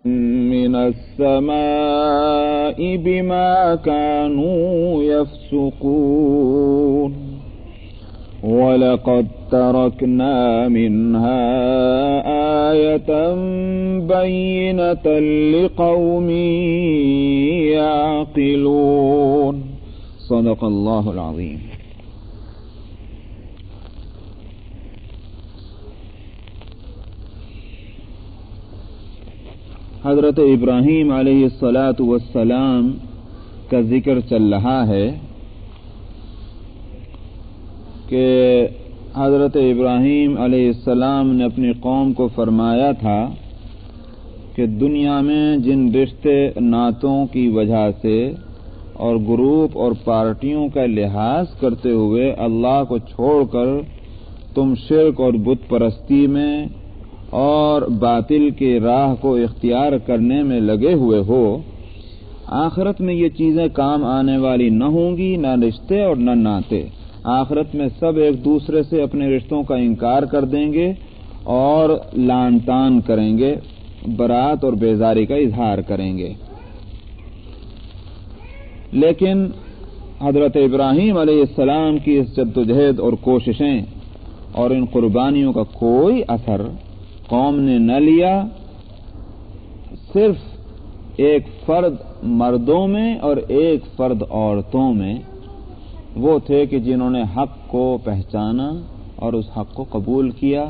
من السماء بما كانوا يفسقون ولقد تركنا منها آية بينة لقوم يعقلون صدق الله العظيم. حضرت ابراہیم علیہ الصلاۃ والسلام کا ذکر چل رہا ہے کہ حضرت ابراہیم علیہ السلام نے اپنی قوم کو فرمایا تھا کہ دنیا میں جن رشتے ناتوں کی وجہ سے اور گروپ اور پارٹیوں کا لحاظ کرتے ہوئے اللہ کو چھوڑ کر تم شرک اور بت پرستی میں اور باطل کی راہ کو اختیار کرنے میں لگے ہوئے ہو، آخرت میں یہ چیزیں کام آنے والی نہ ہوں گی، نہ رشتے اور نہ ناتے۔ آخرت میں سب ایک دوسرے سے اپنے رشتوں کا انکار کر دیں گے اور لان تان کریں گے، برات اور بیزاری کا اظہار کریں گے۔ لیکن حضرت ابراہیم علیہ السلام کی اس جدوجہد اور کوششیں اور ان قربانیوں کا کوئی اثر قوم نے نہ لیا۔ صرف ایک فرد مردوں میں اور ایک فرد عورتوں میں وہ تھے کہ جنہوں نے حق کو پہچانا اور اس حق کو قبول کیا۔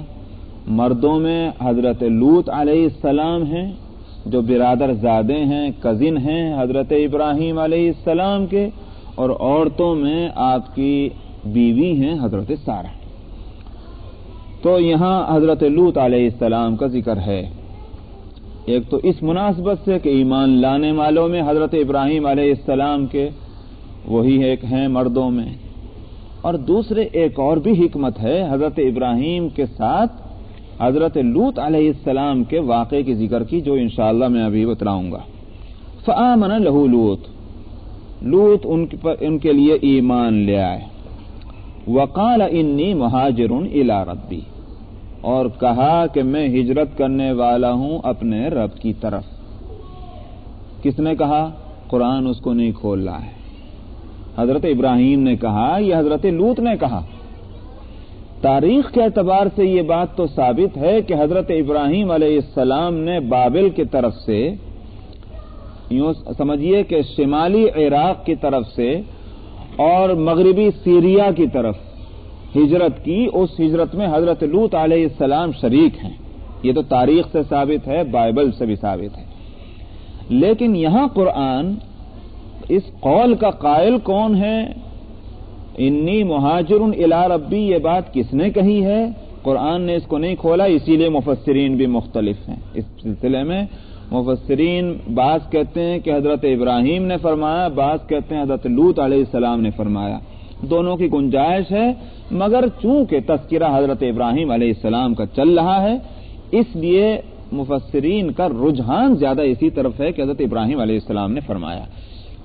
مردوں میں حضرت لوط علیہ السلام ہیں جو برادر زادے ہیں، کزن ہیں حضرت ابراہیم علیہ السلام کے، اور عورتوں میں آپ کی بیوی ہیں حضرت سارہ۔ تو یہاں حضرت لوط علیہ السلام کا ذکر ہے، ایک تو اس مناسبت سے کہ ایمان لانے والوں میں حضرت ابراہیم علیہ السلام کے وہی ایک ہیں مردوں میں، اور دوسرے ایک اور بھی حکمت ہے حضرت ابراہیم کے ساتھ حضرت لوط علیہ السلام کے واقعے کی ذکر کی، جو انشاءاللہ میں ابھی بتلاؤں گا۔ فآمن لہ لوط ان کے لیے ایمان لے آئے۔ وقال انی مہاجر الی ربی، اور کہا کہ میں ہجرت کرنے والا ہوں اپنے رب کی طرف۔ کس نے کہا؟ قرآن اس کو نہیں کھول رہا ہے۔ حضرت ابراہیم نے کہا، یہ حضرت لوط نے کہا؟ تاریخ کے اعتبار سے یہ بات تو ثابت ہے کہ حضرت ابراہیم علیہ السلام نے بابل کی طرف سے، یوں سمجھیے کہ شمالی عراق کی طرف سے اور مغربی سیریا کی طرف ہجرت کی۔ اس ہجرت میں حضرت لوط علیہ السلام شریک ہیں، یہ تو تاریخ سے ثابت ہے، بائبل سے بھی ثابت ہے۔ لیکن یہاں قرآن اس قول کا قائل کون ہے؟ انی مہاجر الی ربی، یہ بات کس نے کہی ہے؟ قرآن نے اس کو نہیں کھولا، اسی لیے مفسرین بھی مختلف ہیں اس سلسلے میں۔ مفسرین بعض کہتے ہیں کہ حضرت ابراہیم نے فرمایا، بعض کہتے ہیں حضرت لوط علیہ السلام نے فرمایا، دونوں کی گنجائش ہے، مگر چونکہ تذکرہ حضرت ابراہیم علیہ السلام کا چل رہا ہے، اس لیے مفسرین کا رجحان زیادہ اسی طرف ہے کہ حضرت ابراہیم علیہ السلام نے فرمایا،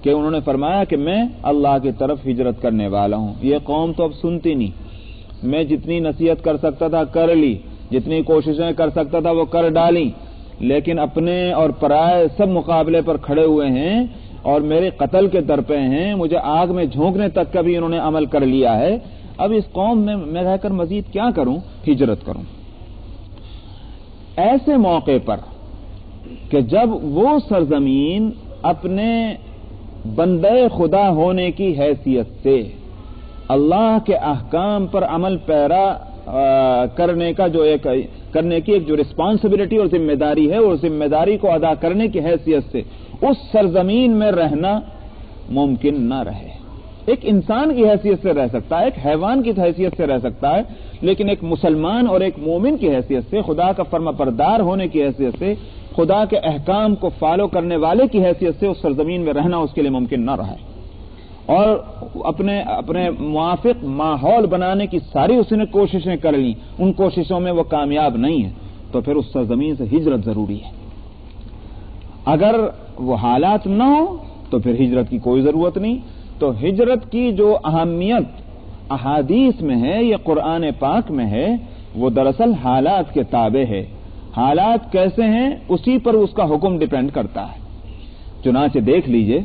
کہ انہوں نے فرمایا کہ میں اللہ کی طرف ہجرت کرنے والا ہوں۔ یہ قوم تو اب سنتی نہیں، میں جتنی نصیحت کر سکتا تھا کر لی، جتنی کوششیں کر سکتا تھا وہ کر ڈالی، لیکن اپنے اور پرائے سب مقابلے پر کھڑے ہوئے ہیں اور میرے قتل کے در پہ ہیں، مجھے آگ میں جھونکنے تک کا بھی انہوں نے عمل کر لیا ہے۔ اب اس قوم میں رہ کر مزید کیا کروں؟ ہجرت کروں۔ ایسے موقع پر کہ جب وہ سرزمین اپنے بندے خدا ہونے کی حیثیت سے اللہ کے احکام پر عمل پیرا کرنے کی ایک جو رسپانسبلٹی اور ذمہ داری ہے، اور ذمہ داری کو ادا کرنے کی حیثیت سے اس سرزمین میں رہنا ممکن نہ رہے۔ ایک انسان کی حیثیت سے رہ سکتا ہے، ایک حیوان کی حیثیت سے رہ سکتا ہے، لیکن ایک مسلمان اور ایک مومن کی حیثیت سے، خدا کا فرما بردار ہونے کی حیثیت سے، خدا کے احکام کو فالو کرنے والے کی حیثیت سے اس سرزمین میں رہنا اس کے لیے ممکن نہ رہا ہے، اور اپنے موافق ماحول بنانے کی ساری اس نے کوششیں کر لیں، ان کوششوں میں وہ کامیاب نہیں ہے، تو پھر اس سرزمین سے ہجرت ضروری ہے۔ اگر وہ حالات نہ ہو تو پھر ہجرت کی کوئی ضرورت نہیں۔ تو ہجرت کی جو اہمیت احادیث میں ہے یا قرآن پاک میں ہے، وہ دراصل حالات کے تابع ہے۔ حالات کیسے ہیں اسی پر اس کا حکم ڈیپینڈ کرتا ہے۔ چنانچہ دیکھ لیجئے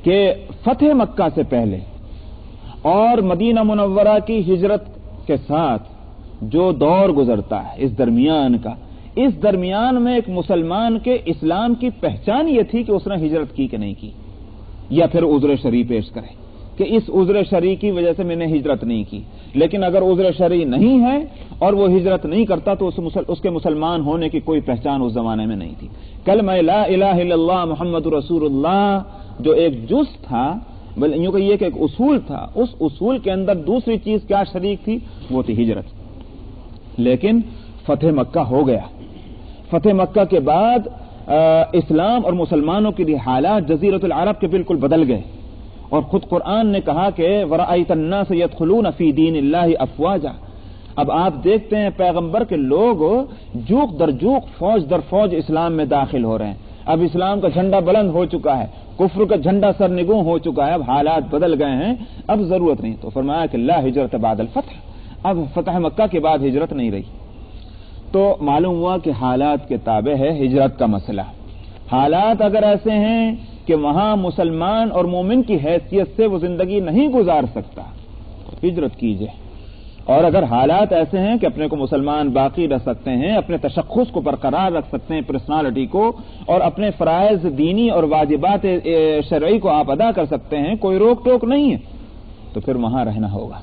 کہ فتح مکہ سے پہلے اور مدینہ منورہ کی ہجرت کے ساتھ جو دور گزرتا ہے اس درمیان میں ایک مسلمان کے اسلام کی پہچان یہ تھی کہ اس نے ہجرت کی کہ نہیں کی، یا پھر عذر شرعی پیش کرے کہ اس عذر شرعی کی وجہ سے میں نے ہجرت نہیں کی۔ لیکن اگر عذر شرعی نہیں ہے اور وہ ہجرت نہیں کرتا تو اس کے مسلمان ہونے کی کوئی پہچان اس زمانے میں نہیں تھی۔ کلمہ لا الہ الا اللہ محمد رسول اللہ جو ایک جز تھا، بل یوں کہیے کہ ایک اصول تھا، اس اصول کے اندر دوسری چیز کیا شریک تھی؟ وہ تھی ہجرت۔ لیکن فتح مکہ ہو گیا، فتح مکہ کے بعد اسلام اور مسلمانوں کے لیے حالات جزیرۃ العرب کے بالکل بدل گئے، اور خود قرآن نے کہا کہ وَرَأَيْتَ النَّاسَ يَدْخُلُونَ فِي دِينِ اللَّهِ أَفْوَاجًا۔ اب آپ دیکھتے ہیں پیغمبر کے لوگ جوق در جوق فوج در فوج اسلام میں داخل ہو رہے ہیں۔ اب اسلام کا جھنڈا بلند ہو چکا ہے، کفر کا جھنڈا سرنگوں ہو چکا ہے، اب حالات بدل گئے ہیں، اب ضرورت نہیں۔ تو فرمایا کہ لا ہجرت بعد الفتح، اب فتح مکہ کے بعد ہجرت نہیں رہی۔ تو معلوم ہوا کہ حالات کے تابع ہے ہجرت کا مسئلہ۔ حالات اگر ایسے ہیں کہ وہاں مسلمان اور مومن کی حیثیت سے وہ زندگی نہیں گزار سکتا، ہجرت کیجئے۔ اور اگر حالات ایسے ہیں کہ اپنے کو مسلمان باقی رکھ سکتے ہیں، اپنے تشخص کو برقرار رکھ سکتے ہیں، پرسنالٹی کو، اور اپنے فرائض دینی اور واجبات شرعی کو آپ ادا کر سکتے ہیں، کوئی روک ٹوک نہیں ہے، تو پھر وہاں رہنا ہوگا،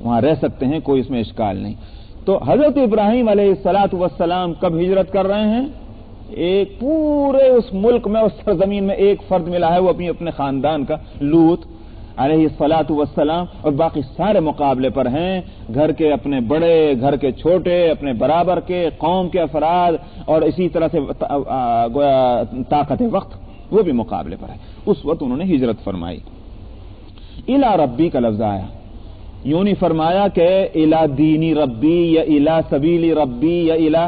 وہاں رہ سکتے ہیں، کوئی اس میں اشکال نہیں۔ تو حضرت ابراہیم علیہ الصلاۃ والسلام کب ہجرت کر رہے ہیں؟ ایک پورے اس ملک میں، اس سرزمین میں ایک فرد ملا ہے، وہ اپنے خاندان کا، لوط علیہ الصلاۃ والسلام، اور باقی سارے مقابلے پر ہیں، گھر کے اپنے بڑے، گھر کے چھوٹے، اپنے برابر کے، قوم کے افراد، اور اسی طرح سے طاقت وقت وہ بھی مقابلے پر ہے۔ اس وقت انہوں نے ہجرت فرمائی۔ الی ربی کا لفظ آیا، یوں نہیں فرمایا کہ الی دینی ربی یا الی سبیلی ربی یا الی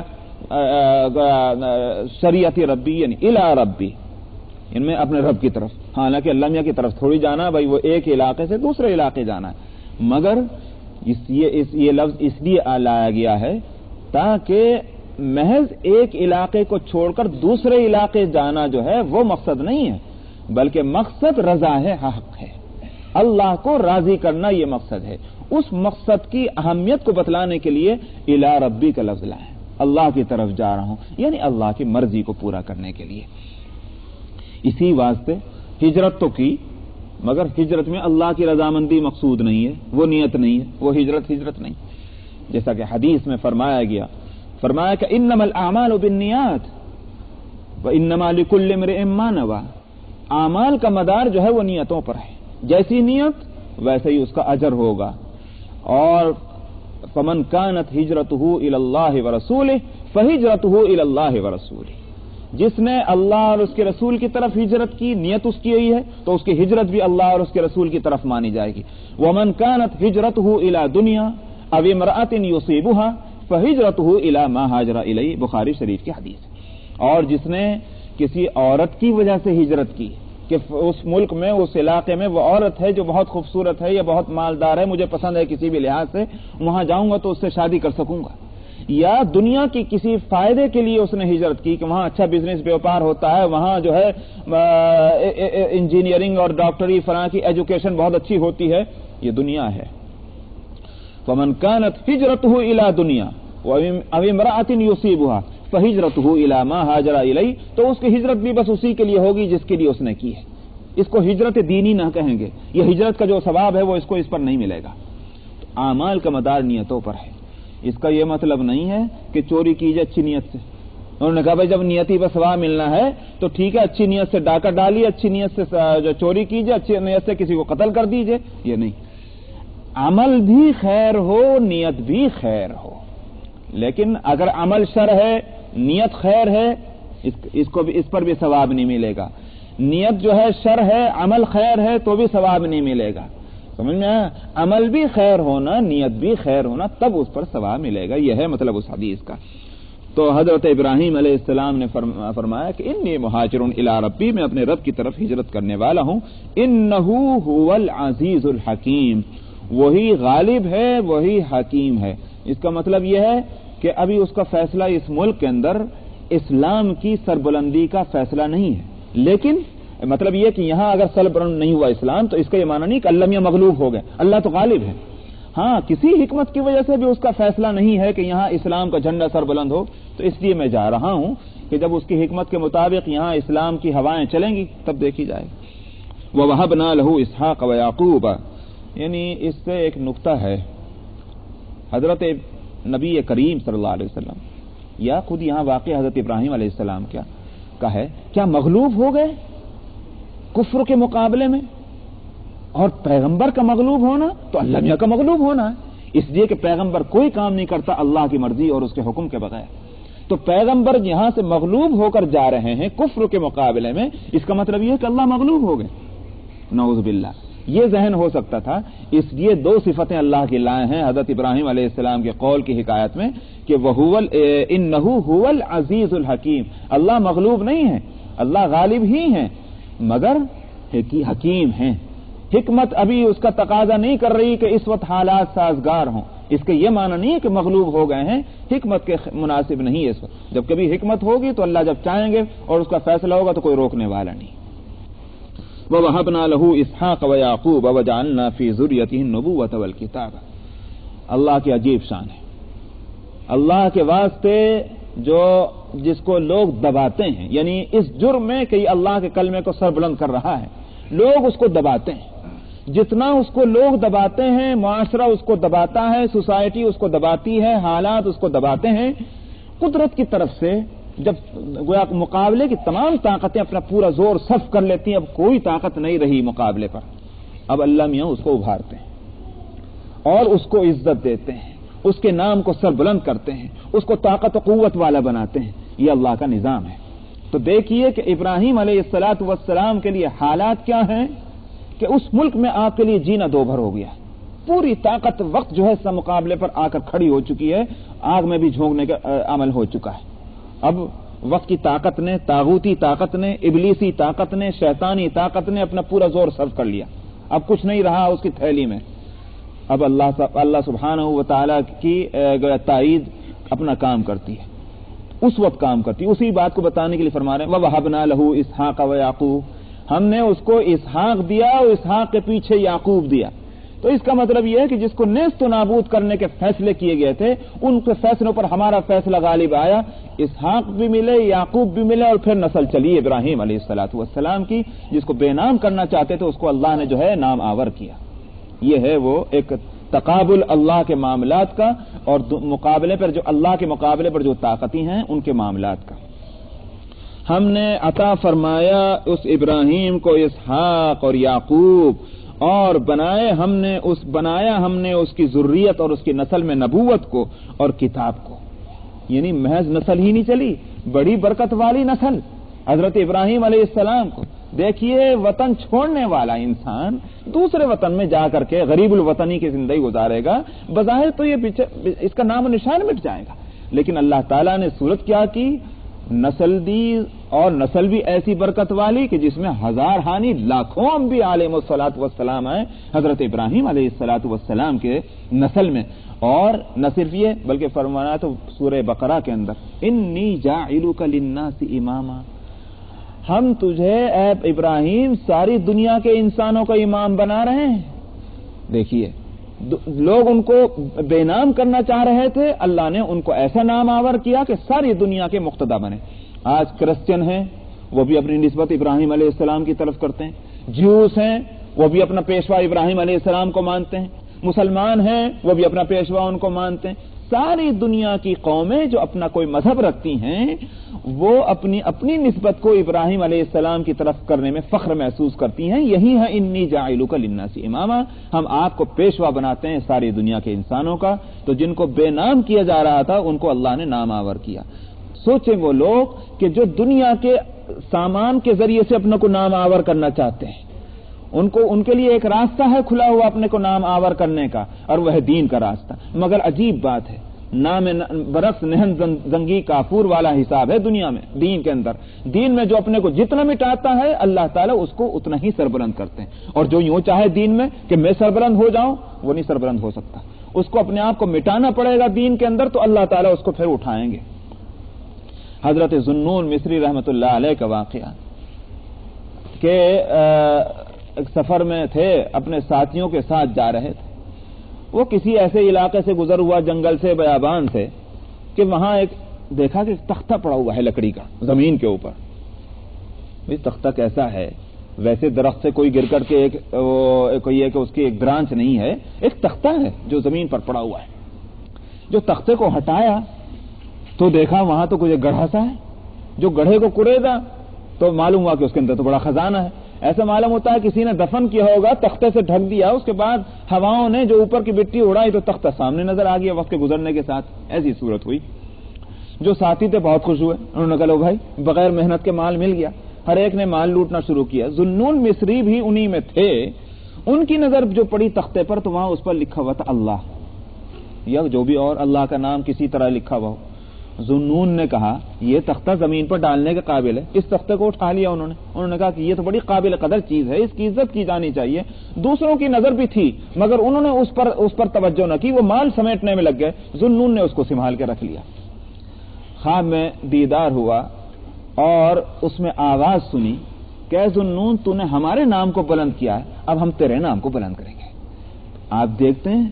شریعت ربی، یعنی الی ربی، ان میں اپنے رب کی طرف، حالانکہ اللہ میاں کی طرف تھوڑی جانا بھائی، وہ ایک علاقے سے دوسرے علاقے جانا ہے، مگر یہ لفظ اس لیے لایا گیا ہے تاکہ محض ایک علاقے کو چھوڑ کر دوسرے علاقے جانا جو ہے وہ مقصد نہیں ہے، بلکہ مقصد رضا ہے، حق ہے، اللہ کو راضی کرنا یہ مقصد ہے۔ اس مقصد کی اہمیت کو بتلانے کے لیے الی ربی کا لفظ لائیں، اللہ کی طرف جا رہا ہوں، یعنی اللہ کی مرضی کو پورا کرنے کے لیے۔ اسی واسطے ہجرت تو کی، مگر ہجرت میں اللہ کی رضامندی مقصود نہیں ہے، وہ نیت نہیں ہے، وہ ہجرت نہیں، جیسا کہ حدیث میں فرمایا کہ انما الاعمال بالنیات وانما لكل امرئ ما نوى، اعمال کا مدار جو ہے وہ نیتوں پر ہے، جیسی نیت ویسے ہی اس کا اجر ہوگا۔ اور فمن كانت هجرته الى الله ورسوله فهجرته الى الله ورسوله، جس نے اللہ اور اس کے رسول کی طرف ہجرت کی، نیت اس کی یہی ہے، تو اس کی ہجرت بھی اللہ اور اس کے رسول کی طرف مانی جائے گی۔ ومن كانت هجرته الى دنیا او امرأة يصيبها فهجرته الى ما هاجر الیہ، بخاری شریف کی حدیث۔ اور جس نے کسی عورت کی وجہ سے ہجرت کی کہ اس ملک میں، اس علاقے میں وہ عورت ہے جو بہت خوبصورت ہے یا بہت مالدار ہے، مجھے پسند ہے کسی بھی لحاظ سے، وہاں جاؤں گا تو اس سے شادی کر سکوں گا، یا دنیا کی کسی فائدے کے لیے اس نے ہجرت کی کہ وہاں اچھا بزنس بیوپار ہوتا ہے، وہاں جو ہے انجینئرنگ اور ڈاکٹری فلاں کی ایجوکیشن بہت اچھی ہوتی ہے، یہ دنیا ہے۔ فمن كانت هجرته الى دنیا او امرأة يصيبها فهجرته الى ما هاجر الیہ، تو اس کی ہجرت بھی بس اسی کے لیے ہوگی جس کے لیے اس نے کی ہے۔ اس کو ہجرت دینی نہ کہیں گے، یہ ہجرت کا جو ثواب ہے وہ اس کو اس پر نہیں ملے گا۔ تو اعمال کا مدار نیتوں پر ہے، اس کا یہ مطلب نہیں ہے کہ چوری کیجئے اچھی نیت سے۔ انہوں نے کہا بھائی جب نیتی پر ثواب ملنا ہے تو ٹھیک ہے، اچھی نیت سے ڈاکہ ڈالیے، اچھی نیت سے جو چوری کیجئے، اچھی نیت سے کسی کو قتل کر دیجئے، یہ نہیں۔ عمل بھی خیر ہو، نیت بھی خیر ہو، لیکن اگر عمل شر ہے، نیت خیر ہے، اس پر بھی ثواب نہیں ملے گا۔ نیت جو ہے شر ہے، عمل خیر ہے تو بھی ثواب نہیں ملے گا۔ سمجھ میں آیا؟ عمل بھی خیر ہونا، نیت بھی خیر ہونا، تب اس پر ثواب ملے گا، یہ ہے مطلب اس حدیث کا۔ تو حضرت ابراہیم علیہ السلام نے فرمایا کہ انی مہاجر الی ربی، میں اپنے رب کی طرف ہجرت کرنے والا ہوں۔ انہ هو العزیز الحکیم، وہی غالب ہے، وہی حکیم ہے۔ اس کا مطلب یہ ہے کہ ابھی اس کا فیصلہ اس ملک کے اندر اسلام کی سربلندی کا فیصلہ نہیں ہے، لیکن مطلب یہ کہ یہاں اگر سربلند نہیں ہوا اسلام تو اس کا یہ معنی نہیں کہ اللہ میاں مغلوب ہو گئے، اللہ تو غالب ہے۔ ہاں کسی حکمت کی وجہ سے بھی اس کا فیصلہ نہیں ہے کہ یہاں اسلام کا جھنڈا سربلند ہو، تو اس لیے میں جا رہا ہوں کہ جب اس کی حکمت کے مطابق یہاں اسلام کی ہوائیں چلیں گی تب دیکھی جائے گی۔ وَوَهَبْنَا لَهُ إِسْحَاقَ وَيَعْقُوبَ، یعنی اس سے ایک نقطہ ہے، حضرت نبی کریم صلی اللہ علیہ وسلم یا خود یہاں واقع حضرت ابراہیم علیہ السلام کا ہے، کیا مغلوب ہو گئے کفر کے مقابلے میں؟ اور پیغمبر کا مغلوب ہونا تو اللہ میاں کا مغلوب ہونا ہے، اس لیے کہ پیغمبر کوئی کام نہیں کرتا اللہ کی مرضی اور اس کے حکم کے بغیر۔ تو پیغمبر یہاں سے مغلوب ہو کر جا رہے ہیں کفر کے مقابلے میں، اس کا مطلب یہ ہے کہ اللہ مغلوب ہو گئے، نعوذ باللہ۔ یہ ذہن ہو سکتا تھا، اس لیے دو صفتیں اللہ کی لائے ہیں حضرت ابراہیم علیہ السلام کے قول کی حکایت میں کہ انہ هو العزیز الحکیم، اللہ مغلوب نہیں ہے، اللہ غالب ہی ہیں مگر حکیم ہیں۔ حکمت ابھی اس کا تقاضا نہیں کر رہی کہ اس وقت حالات سازگار ہوں، اس کے یہ معنی نہیں ہے کہ مغلوب ہو گئے ہیں، حکمت کے مناسب نہیں ہے اس وقت۔ جب کبھی حکمت ہوگی تو اللہ جب چاہیں گے اور اس کا فیصلہ ہوگا تو کوئی روکنے والا نہیں۔ وَوَهَبْنَا لَهُ إِسْحَاقَ وَيَعْقُوبَ وَجَعَلْنَا فِي ذُرِّيَّتِهِ النُّبُوَّةَ وَالْكِتَابَ، اللہ کی عجیب شان ہے۔ اللہ کے واسطے جو جس کو لوگ دباتے ہیں، یعنی اس جرم میں کہ یہ اللہ کے کلمے کو سربلند کر رہا ہے، لوگ اس کو دباتے ہیں، جتنا اس کو لوگ دباتے ہیں، معاشرہ اس کو دباتا ہے، سوسائٹی اس کو دباتی ہے، حالات اس کو دباتے ہیں، قدرت کی طرف سے جب گویا مقابلے کی تمام طاقتیں اپنا پورا زور صرف کر لیتی ہیں، اب کوئی طاقت نہیں رہی مقابلے پر، اب اللہ میاں اس کو ابھارتے ہیں اور اس کو عزت دیتے ہیں، اس کے نام کو سربلند کرتے ہیں، اس کو طاقت و قوت والا بناتے ہیں۔ یہ اللہ کا نظام ہے۔ تو دیکھیے کہ ابراہیم علیہ السلام کے لیے حالات کیا ہیں کہ اس ملک میں آپ کے لیے جینا دو بھر ہو گیا، پوری طاقت وقت جو ہے سب مقابلے پر آ کر کھڑی ہو چکی ہے، آگ میں بھی جھونکنے کا عمل ہو چکا ہے۔ اب وقت کی طاقت نے، طاغوتی طاقت نے، ابلیسی طاقت نے، شیطانی طاقت نے اپنا پورا زور صرف کر لیا، اب کچھ نہیں رہا اس کی تھیلی میں۔ اب اللہ سبحانہ و تعالیٰ کی تائید اپنا کام کرتی ہے، اس وقت کام کرتی ہے۔ اسی بات کو بتانے کے لیے فرما رہے ہیں وَوَهَبْنَا لَهُ إِسْحَاقَ وَيَعْقُوبَ، ہم نے اس کو اسحاق دیا اور اسحاق کے پیچھے یعقوب دیا۔ تو اس کا مطلب یہ ہے کہ جس کو نیست و نابود کرنے کے فیصلے کیے گئے تھے، ان کے فیصلوں پر ہمارا فیصلہ غالب آیا، اسحاق بھی ملے، یعقوب بھی ملے، اور پھر نسل چلی ابراہیم علیہ السلام کی، جس کو بے نام کرنا چاہتے تھے اس کو اللہ نے جو ہے نام آور کیا۔ یہ ہے وہ ایک تقابل اللہ کے معاملات کا اور مقابلے پر جو اللہ کے مقابلے پر جو طاقتی ہیں ان کے معاملات کا۔ ہم نے عطا فرمایا اس ابراہیم کو اسحاق اور یعقوب، اور بنایا ہم نے اس کی ذریت اور اس کی نسل میں نبوت کو اور کتاب کو، یعنی محض نسل ہی نہیں چلی، بڑی برکت والی نسل حضرت ابراہیم علیہ السلام کو۔ دیکھیے وطن چھوڑنے والا انسان دوسرے وطن میں جا کر کے غریب الوطنی کی زندگی گزارے گا، بظاہر تو یہ اس کا نام و نشان مٹ جائے گا، لیکن اللہ تعالیٰ نے صورت کیا کی، نسل دی، اور نسل بھی ایسی برکت والی کہ جس میں ہزار ہانی لاکھوں انبیاء علیہم الصلوۃ والسلام ہیں حضرت ابراہیم علیہ الصلوۃ والسلام کے نسل میں۔ اور نہ صرف یہ بلکہ فرمایا تو سورہ بقرہ کے اندر انی جاعلک للناس اماما، ہم تجھے اے ابراہیم ساری دنیا کے انسانوں کا امام بنا رہے ہیں۔ دیکھیے لوگ ان کو بے نام کرنا چاہ رہے تھے، اللہ نے ان کو ایسا نام آور کیا کہ ساری دنیا کے مقتدا بنے۔ آج کرسچن ہیں وہ بھی اپنی نسبت ابراہیم علیہ السلام کی طرف کرتے ہیں، جیوس ہیں وہ بھی اپنا پیشوا ابراہیم علیہ السلام کو مانتے ہیں، مسلمان ہیں وہ بھی اپنا پیشوا ان کو مانتے ہیں۔ ساری دنیا کی قومیں جو اپنا کوئی مذہب رکھتی ہیں وہ اپنی نسبت کو ابراہیم علیہ السلام کی طرف کرنے میں فخر محسوس کرتی ہیں۔ یہی ہے انی جاعلک للناس اماما، ہم آپ کو پیشوا بناتے ہیں ساری دنیا کے انسانوں کا۔ تو جن کو بے نام کیا جا رہا تھا ان کو اللہ نے نام آور کیا۔ سوچیں وہ لوگ کہ جو دنیا کے سامان کے ذریعے سے اپنے کو نام آور کرنا چاہتے ہیں، ان کے لیے ایک راستہ ہے کھلا ہوا اپنے کو نام آور کرنے کا، اور وہ ہے دین کا راستہ۔ مگر عجیب بات ہے، نام برعکس نہن زنگی کافور والا حساب ہے دنیا میں، دین کے اندر۔ دین میں جو اپنے کو جتنا مٹاتا ہے اللہ تعالیٰ اس کو اتنا ہی سربلند کرتے ہیں، اور جو یوں چاہے دین میں کہ میں سربلند ہو جاؤں وہ نہیں سربلند ہو سکتا۔ اس کو اپنے آپ کو مٹانا پڑے گا دین کے اندر، تو اللہ تعالیٰ اس کو پھر اٹھائیں گے۔ حضرت ذوالنون مصری رحمۃ اللہ علیہ کا واقعہ کہ ایک سفر میں تھے، اپنے ساتھیوں کے ساتھ جا رہے تھے، وہ کسی ایسے علاقے سے گزر ہوا، جنگل سے، بیابان سے، کہ وہاں ایک دیکھا کہ ایک تختہ پڑا ہوا ہے لکڑی کا زمین کے اوپر۔ یہ تختہ کیسا ہے؟ ویسے درخت سے کوئی گر کر کے کوئی ہے کہ اس کی ایک برانچ نہیں ہے، ایک تختہ ہے جو زمین پر پڑا ہوا ہے۔ جو تختے کو ہٹایا تو دیکھا وہاں تو کوئی گڑھا سا ہے، جو گڑھے کو کریدا تو معلوم ہوا کہ اس کے اندر تو بڑا خزانہ ہے۔ ایسا معلوم ہوتا ہے کسی نے دفن کیا ہوگا، تختے سے ڈھک دیا، اس کے بعد ہواؤں نے جو اوپر کی مٹی اڑائی تو تختہ سامنے نظر آ گیا وقت کے گزرنے کے ساتھ۔ ایسی صورت ہوئی۔ جو ساتھی تھے بہت خوش ہوئے، انہوں نے کہا لو بھائی بغیر محنت کے مال مل گیا۔ ہر ایک نے مال لوٹنا شروع کیا۔ ذوالنون مصری بھی انہی میں تھے، ان کی نظر جو پڑی تختے پر تو وہاں اس پر لکھا ہوا تھا اللہ، یا جو بھی اور اللہ کا نام کسی طرح لکھا ہوا ہو۔ ذوالنون نے کہا یہ تختہ زمین پر ڈالنے کے قابل ہے، اس تختے کو اٹھا لیا انہوں نے کہا کہ یہ تو بڑی قابل قدر چیز ہے، اس کی عزت کی جانی چاہیے۔ دوسروں کی نظر بھی تھی مگر انہوں نے اس پر توجہ نہ کی، وہ مال سمیٹنے میں لگ گئے۔ ذوالنون نے اس کو سنبھال کے رکھ لیا۔ خواب میں دیدار ہوا اور اس میں آواز سنی کہ اے ذوالنون تو نے ہمارے نام کو بلند کیا ہے، اب ہم تیرے نام کو بلند کریں گے۔ آپ دیکھتے ہیں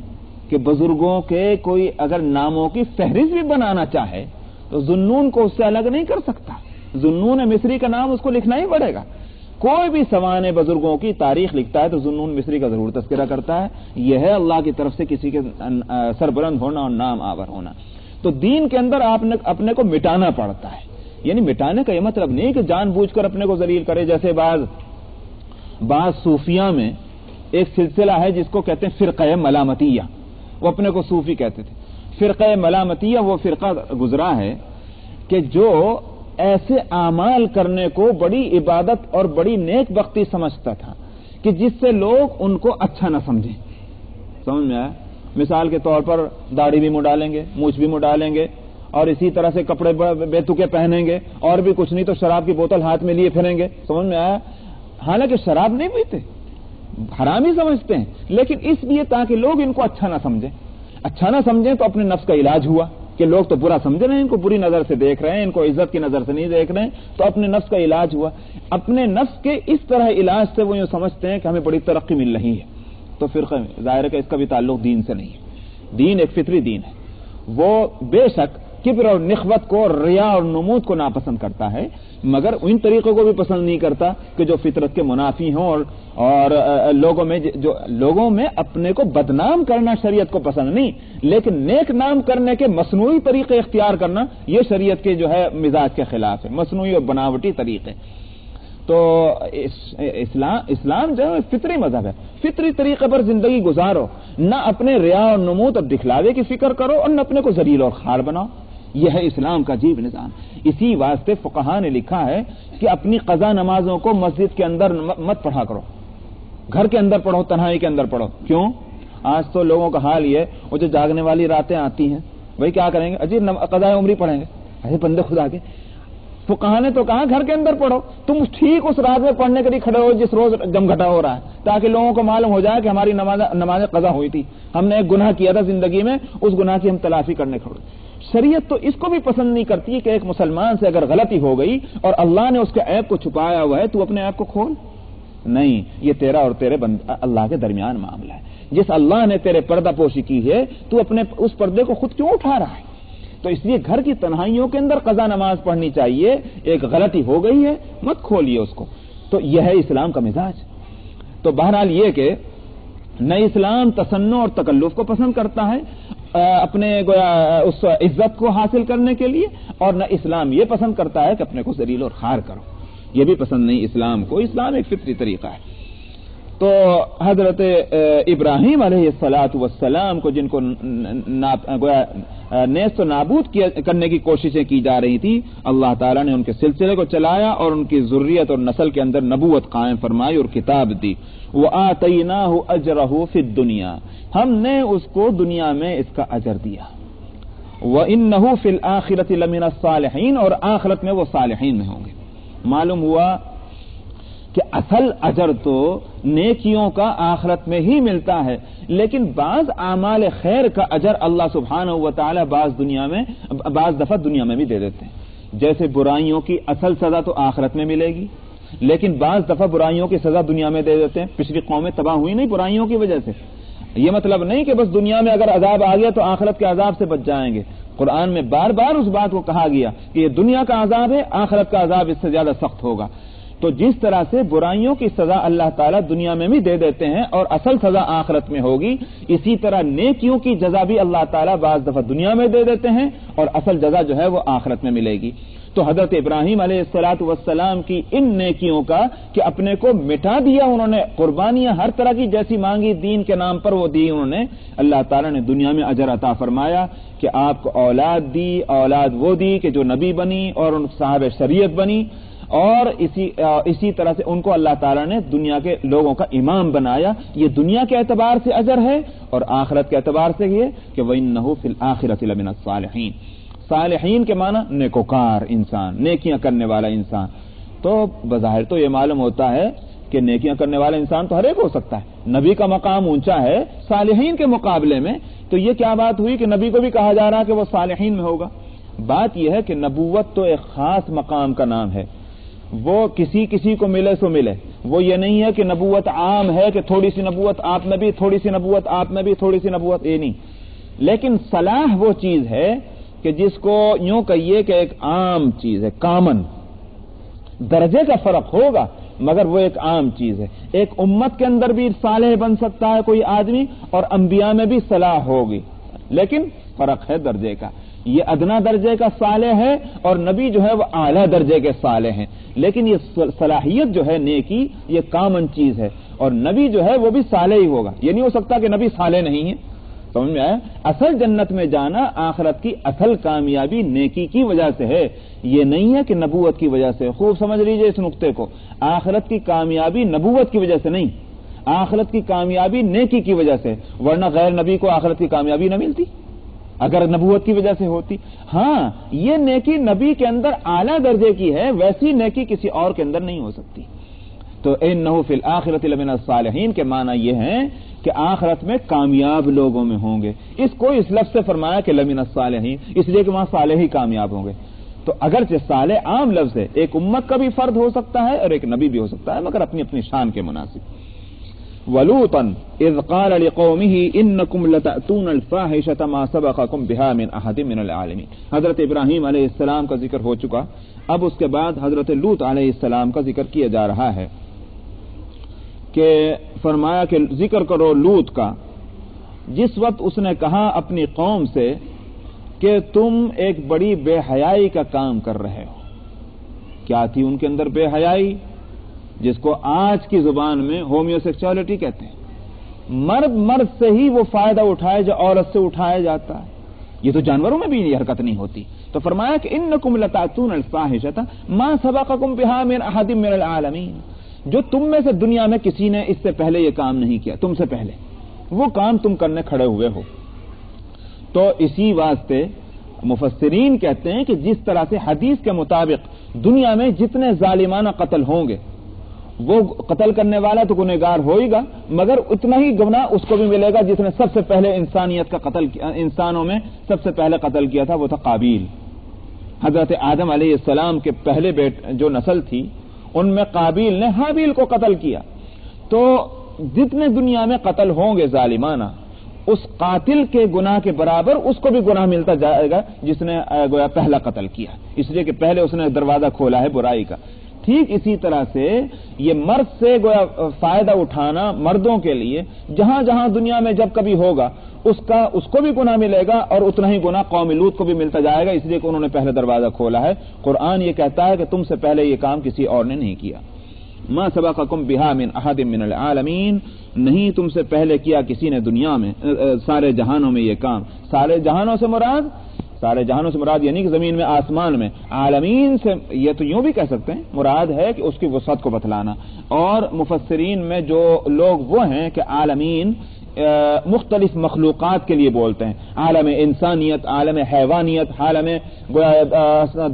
کہ بزرگوں کے کوئی اگر ناموں کی فہرست بھی بنانا چاہے تو ذوالنون کو اس سے الگ نہیں کر سکتا۔ ذوالنون مصری کا نام اس کو لکھنا ہی پڑے گا۔ کوئی بھی سوانح بزرگوں کی تاریخ لکھتا ہے تو ذوالنون مصری کا ضرور تذکرہ کرتا ہے۔ یہ ہے اللہ کی طرف سے کسی کے سربلند ہونا اور نام آور ہونا۔ تو دین کے اندر آپ نے اپنے کو مٹانا پڑتا ہے، یعنی مٹانے کا یہ مطلب نہیں کہ جان بوجھ کر اپنے کو ذلیل کرے۔ جیسے بعض صوفیہ میں ایک سلسلہ ہے جس کو کہتے ہیں فرقہ ملامتیہ، وہ اپنے کو صوفی کہتے تھے۔ فرقہ ملامتیہ وہ فرقہ گزرا ہے کہ جو ایسے اعمال کرنے کو بڑی عبادت اور بڑی نیک بختی سمجھتا تھا کہ جس سے لوگ ان کو اچھا نہ سمجھیں۔ سمجھ میں آیا؟ مثال کے طور پر داڑھی بھی مڈالیں گے، مونچھ بھی مڈالیں گے، اور اسی طرح سے کپڑے بے تکے پہنیں گے، اور بھی کچھ نہیں تو شراب کی بوتل ہاتھ میں لیے پھریں گے۔ سمجھ میں آیا؟ حالانکہ شراب نہیں پیتے، حرام ہی سمجھتے ہیں، لیکن اس لیے تاکہ لوگ ان کو اچھا نہ سمجھیں۔ اچھا نہ سمجھیں تو اپنے نفس کا علاج ہوا کہ لوگ تو برا سمجھ رہے ہیں، ان کو بری نظر سے دیکھ رہے ہیں، ان کو عزت کی نظر سے نہیں دیکھ رہے ہیں، تو اپنے نفس کا علاج ہوا۔ اپنے نفس کے اس طرح علاج سے وہ یوں سمجھتے ہیں کہ ہمیں بڑی ترقی مل رہی ہے، تو فرقہ ظاہر ہے کہ اس کا بھی تعلق دین سے نہیں ہے۔ دین ایک فطری دین ہے، وہ بے شک کبر اور نخوت کو، ریا اور نمود کو ناپسند کرتا ہے، مگر ان طریقوں کو بھی پسند نہیں کرتا کہ جو فطرت کے منافی ہوں، اور لوگوں میں اپنے کو بدنام کرنا شریعت کو پسند نہیں، لیکن نیک نام کرنے کے مصنوعی طریقے اختیار کرنا یہ شریعت کے جو ہے مزاج کے خلاف ہے، مصنوعی اور بناوٹی طریقے۔ تو اسلام جو ہے فطری مذہب ہے، فطری طریقے پر زندگی گزارو، نہ اپنے ریا اور نمود اور دکھلاوے کی فکر کرو اور نہ اپنے کو ذلیل اور خوار بناؤ۔ یہ ہے اسلام کا عجیب نظام۔ اسی واسطے فقہاء نے لکھا ہے کہ اپنی قضا نمازوں کو مسجد کے اندر مت پڑھا کرو، گھر کے اندر پڑھو، تنہائی کے اندر پڑھو۔ کیوں؟ آج تو لوگوں کا حال یہ، وہ جو جاگنے والی راتیں آتی ہیں وہی کیا کریں گے؟ عجیب قضائے عمری پڑھیں گے۔ ارے بندے خدا کے، فقہاء نے تو کہا گھر کے اندر پڑھو، تم ٹھیک اس رات میں پڑھنے کے لیے کھڑے ہو جس روز جم گھٹا ہو رہا ہے، تاکہ لوگوں کو معلوم ہو جائے کہ ہماری نماز قضا ہوئی تھی، ہم نے ایک گناہ کیا تھا زندگی میں، اس گناہ کی ہم تلافی کرنے کھڑے۔ شریعت تو اس کو بھی پسند نہیں کرتی کہ ایک مسلمان سے اگر غلطی ہو گئی اور اللہ نے اس کے عیب کو چھپایا ہوا ہے تو اپنے عیب کو کھول۔ نہیں، یہ تیرا اور تیرے اللہ کے درمیان معاملہ ہے۔ جس اللہ نے تیرے پردہ پوشی کی ہے تو اپنے اس پردے کو خود کیوں اٹھا رہا ہے؟ تو اس لیے گھر کی تنہائیوں کے اندر قضا نماز پڑھنی چاہیے۔ ایک غلطی ہو گئی ہے مت کھولیے اس کو۔ تو یہ ہے اسلام کا مزاج۔ تو بہرحال یہ کہ نہ اسلام تصنع اور تکلف کو پسند کرتا ہے اپنے اس عزت کو حاصل کرنے کے لیے، اور نہ اسلام یہ پسند کرتا ہے کہ اپنے کو ذلیل اور خوار کرو، یہ بھی پسند نہیں اسلام کو۔ اسلام ایک فطری طریقہ ہے۔ تو حضرت ابراہیم علیہ السلام کو جن کو نیست و نابود کرنے کی کوششیں کی جا رہی تھی، اللہ تعالیٰ نے ان کے سلسلے کو چلایا اور ان کی ذریت اور نسل کے اندر نبوت قائم فرمائی اور کتاب دی۔ وَآتَيْنَاهُ أَجْرَهُ فِي الدُّنْيَا، ہم نے اس کو دنیا میں اس کا اجر دیا۔ وَإِنَّهُ فِي الْآخِرَةِ لَمِنَ الصَّالِحِينَ، اور آخرت میں وہ صالحین میں ہوں گے۔ معلوم ہوا کہ اصل اجر تو نیکیوں کا آخرت میں ہی ملتا ہے، لیکن بعض اعمال خیر کا اجر اللہ سبحانہ و تعالی بعض دفعہ دنیا میں بھی دے دیتے ہیں۔ جیسے برائیوں کی اصل سزا تو آخرت میں ملے گی، لیکن بعض دفعہ برائیوں کی سزا دنیا میں دے دیتے ہیں۔ پچھلی قومیں تباہ ہوئی نہیں برائیوں کی وجہ سے، یہ مطلب نہیں کہ بس دنیا میں اگر عذاب آ گیا تو آخرت کے عذاب سے بچ جائیں گے۔ قرآن میں بار بار اس بات کو کہا گیا کہ یہ دنیا کا عذاب ہے، آخرت کا عذاب اس سے زیادہ سخت ہوگا۔ تو جس طرح سے برائیوں کی سزا اللہ تعالیٰ دنیا میں بھی دے دیتے ہیں اور اصل سزا آخرت میں ہوگی، اسی طرح نیکیوں کی جزا بھی اللہ تعالیٰ بعض دفعہ دنیا میں دے دیتے ہیں اور اصل جزا جو ہے وہ آخرت میں ملے گی۔ تو حضرت ابراہیم علیہ السلام کی ان نیکیوں کا کہ اپنے کو مٹا دیا انہوں نے، قربانیاں ہر طرح کی جیسی مانگی دین کے نام پر وہ دی انہوں نے، اللہ تعالیٰ نے دنیا میں اجر عطا فرمایا کہ آپ کو اولاد دی، اولاد وہ دی کہ جو نبی بنی اور ان صاحب شریعت بنی، اور اسی طرح سے ان کو اللہ تعالیٰ نے دنیا کے لوگوں کا امام بنایا۔ یہ دنیا کے اعتبار سے اجر ہے اور آخرت کے اعتبار سے یہ کہ وَإِنَّهُ فِي الْآخِرَةِ لَمِنَ الصَّالِحِينَ، صالحین کے معنی نیکوکار انسان، نیکیاں کرنے والا انسان۔ تو بظاہر تو یہ معلوم ہوتا ہے کہ نیکیاں کرنے والا انسان تو ہر ایک ہو سکتا ہے، نبی کا مقام اونچا ہے صالحین کے مقابلے میں، تو یہ کیا بات ہوئی کہ نبی کو بھی کہا جا رہا کہ وہ صالحین میں ہوگا؟ بات یہ ہے کہ نبوت تو ایک خاص مقام کا نام ہے، وہ کسی کو ملے سو ملے، وہ یہ نہیں ہے کہ نبوت عام ہے کہ تھوڑی سی نبوت آپ میں بھی، تھوڑی سی نبوت آپ میں بھی، تھوڑی سی نبوت، یہ نہیں۔ لیکن صلاح وہ چیز ہے کہ جس کو یوں کہیے کہ ایک عام چیز ہے، کامن، درجے کا فرق ہوگا مگر وہ ایک عام چیز ہے۔ ایک امت کے اندر بھی صالح بن سکتا ہے کوئی آدمی اور انبیاء میں بھی صلاح ہوگی، لیکن فرق ہے درجے کا۔ یہ ادنا درجے کا صالح ہے اور نبی جو ہے وہ اعلیٰ درجے کے صالح ہیں، لیکن یہ صلاحیت جو ہے نیکی یہ کامن چیز ہے، اور نبی جو ہے وہ بھی صالح ہی ہوگا۔ یہ نہیں ہو سکتا کہ نبی صالح نہیں ہے۔ سمجھ میں آیا؟ اصل جنت میں جانا آخرت کی اصل کامیابی نیکی کی وجہ سے ہے، یہ نہیں ہے کہ نبوت کی وجہ سے۔ خوب سمجھ لیجئے اس نقطے کو، آخرت کی کامیابی نبوت کی وجہ سے نہیں، آخرت کی کامیابی نیکی کی وجہ سے، ورنہ غیر نبی کو آخرت کی کامیابی نہ ملتی اگر نبوت کی وجہ سے ہوتی۔ ہاں یہ نیکی نبی کے اندر اعلیٰ درجے کی ہے، ویسی نیکی کسی اور کے اندر نہیں ہو سکتی۔ تو اِنَّهُ فِي الْآخِرَةِ لَمِنَ الصَّالِحِينَ کے معنی یہ ہیں کہ آخرت میں کامیاب لوگوں میں ہوں گے۔ اس کو اس لفظ سے فرمایا کہ لَمِنَ الصَّالِحِينَ، اس لیے کہ وہاں صالح ہی کامیاب ہوں گے۔ تو اگرچہ صالح عام لفظ ہے، ایک امت کا بھی فرد ہو سکتا ہے اور ایک نبی بھی ہو سکتا ہے، مگر اپنی اپنی شان کے مناسب۔ وَلُوطًا إِذْ قَالَ لِقَوْمِهِ إِنَّكُمْ لَتَأْتُونَ الْفَاحِشَةَ مَا سَبَقَكُمْ بِهَا مِنْ أَحَدٍ مِنَ الْعَالَمِينَ۔ حضرت ابراہیم علیہ السلام کا ذکر ہو چکا، اب اس کے بعد حضرت لوط علیہ السلام کا ذکر کیا جا رہا ہے کہ فرمایا کہ ذکر کرو لوط کا، جس وقت اس نے کہا اپنی قوم سے کہ تم ایک بڑی بے حیائی کا کام کر رہے ہو۔ کیا تھی ان کے اندر بے حیائی؟ جس کو آج کی زبان میں ہومیو سیکچولیٹی کہتے ہیں، مرد سے ہی وہ فائدہ اٹھائے جو عورت سے اٹھایا جاتا ہے۔ یہ تو جانوروں میں بھی یہ حرکت نہیں ہوتی۔ تو فرمایا کہ انکم لتاتون الفاحشۃ ما سبقکم بها من احد من العالمین، جو تم میں سے دنیا میں کسی نے اس سے پہلے یہ کام نہیں کیا، تم سے پہلے وہ کام تم کرنے کھڑے ہوئے ہو۔ تو اسی واسطے مفسرین کہتے ہیں کہ جس طرح سے حدیث کے مطابق دنیا میں جتنے ظالمانہ قتل ہوں گے، وہ قتل کرنے والا تو گنہگار ہوئے گا، مگر اتنا ہی گناہ اس کو بھی ملے گا جس نے سب سے پہلے انسانیت کا قتل کیا، انسانوں میں سب سے پہلے قتل کیا تھا، وہ تھا قابیل۔ حضرت آدم علیہ السلام کے پہلے جو نسل تھی ان میں قابیل نے حابیل کو قتل کیا۔ تو جتنے دنیا میں قتل ہوں گے ظالمانہ، اس قاتل کے گناہ کے برابر اس کو بھی گناہ ملتا جائے گا جس نے گویا پہلا قتل کیا، اس لیے کہ پہلے اس نے دروازہ کھولا ہے برائی کا۔ ٹھیک اسی طرح سے یہ مرد سے گویا فائدہ اٹھانا مردوں کے لیے جہاں جہاں دنیا میں جب کبھی ہوگا اس کو بھی گناہ ملے گا اور اتنا ہی گناہ قوم لوط کو بھی ملتا جائے گا، اس لیے کہ انہوں نے پہلے دروازہ کھولا ہے۔ قرآن یہ کہتا ہے کہ تم سے پہلے یہ کام کسی اور نے نہیں کیا۔ ما سبقکم بها من احد من العالمین، نہیں تم سے پہلے کیا کسی نے دنیا میں، سارے جہانوں میں یہ کام۔ سارے جہانوں سے مراد یعنی کہ زمین میں آسمان میں، عالمین سے یہ تو یوں بھی کہہ سکتے ہیں، مراد ہے کہ اس کی وسعت کو بتلانا۔ اور مفسرین میں جو لوگ وہ ہیں کہ عالمین مختلف مخلوقات کے لیے بولتے ہیں، عالم انسانیت، عالم حیوانیت، عالم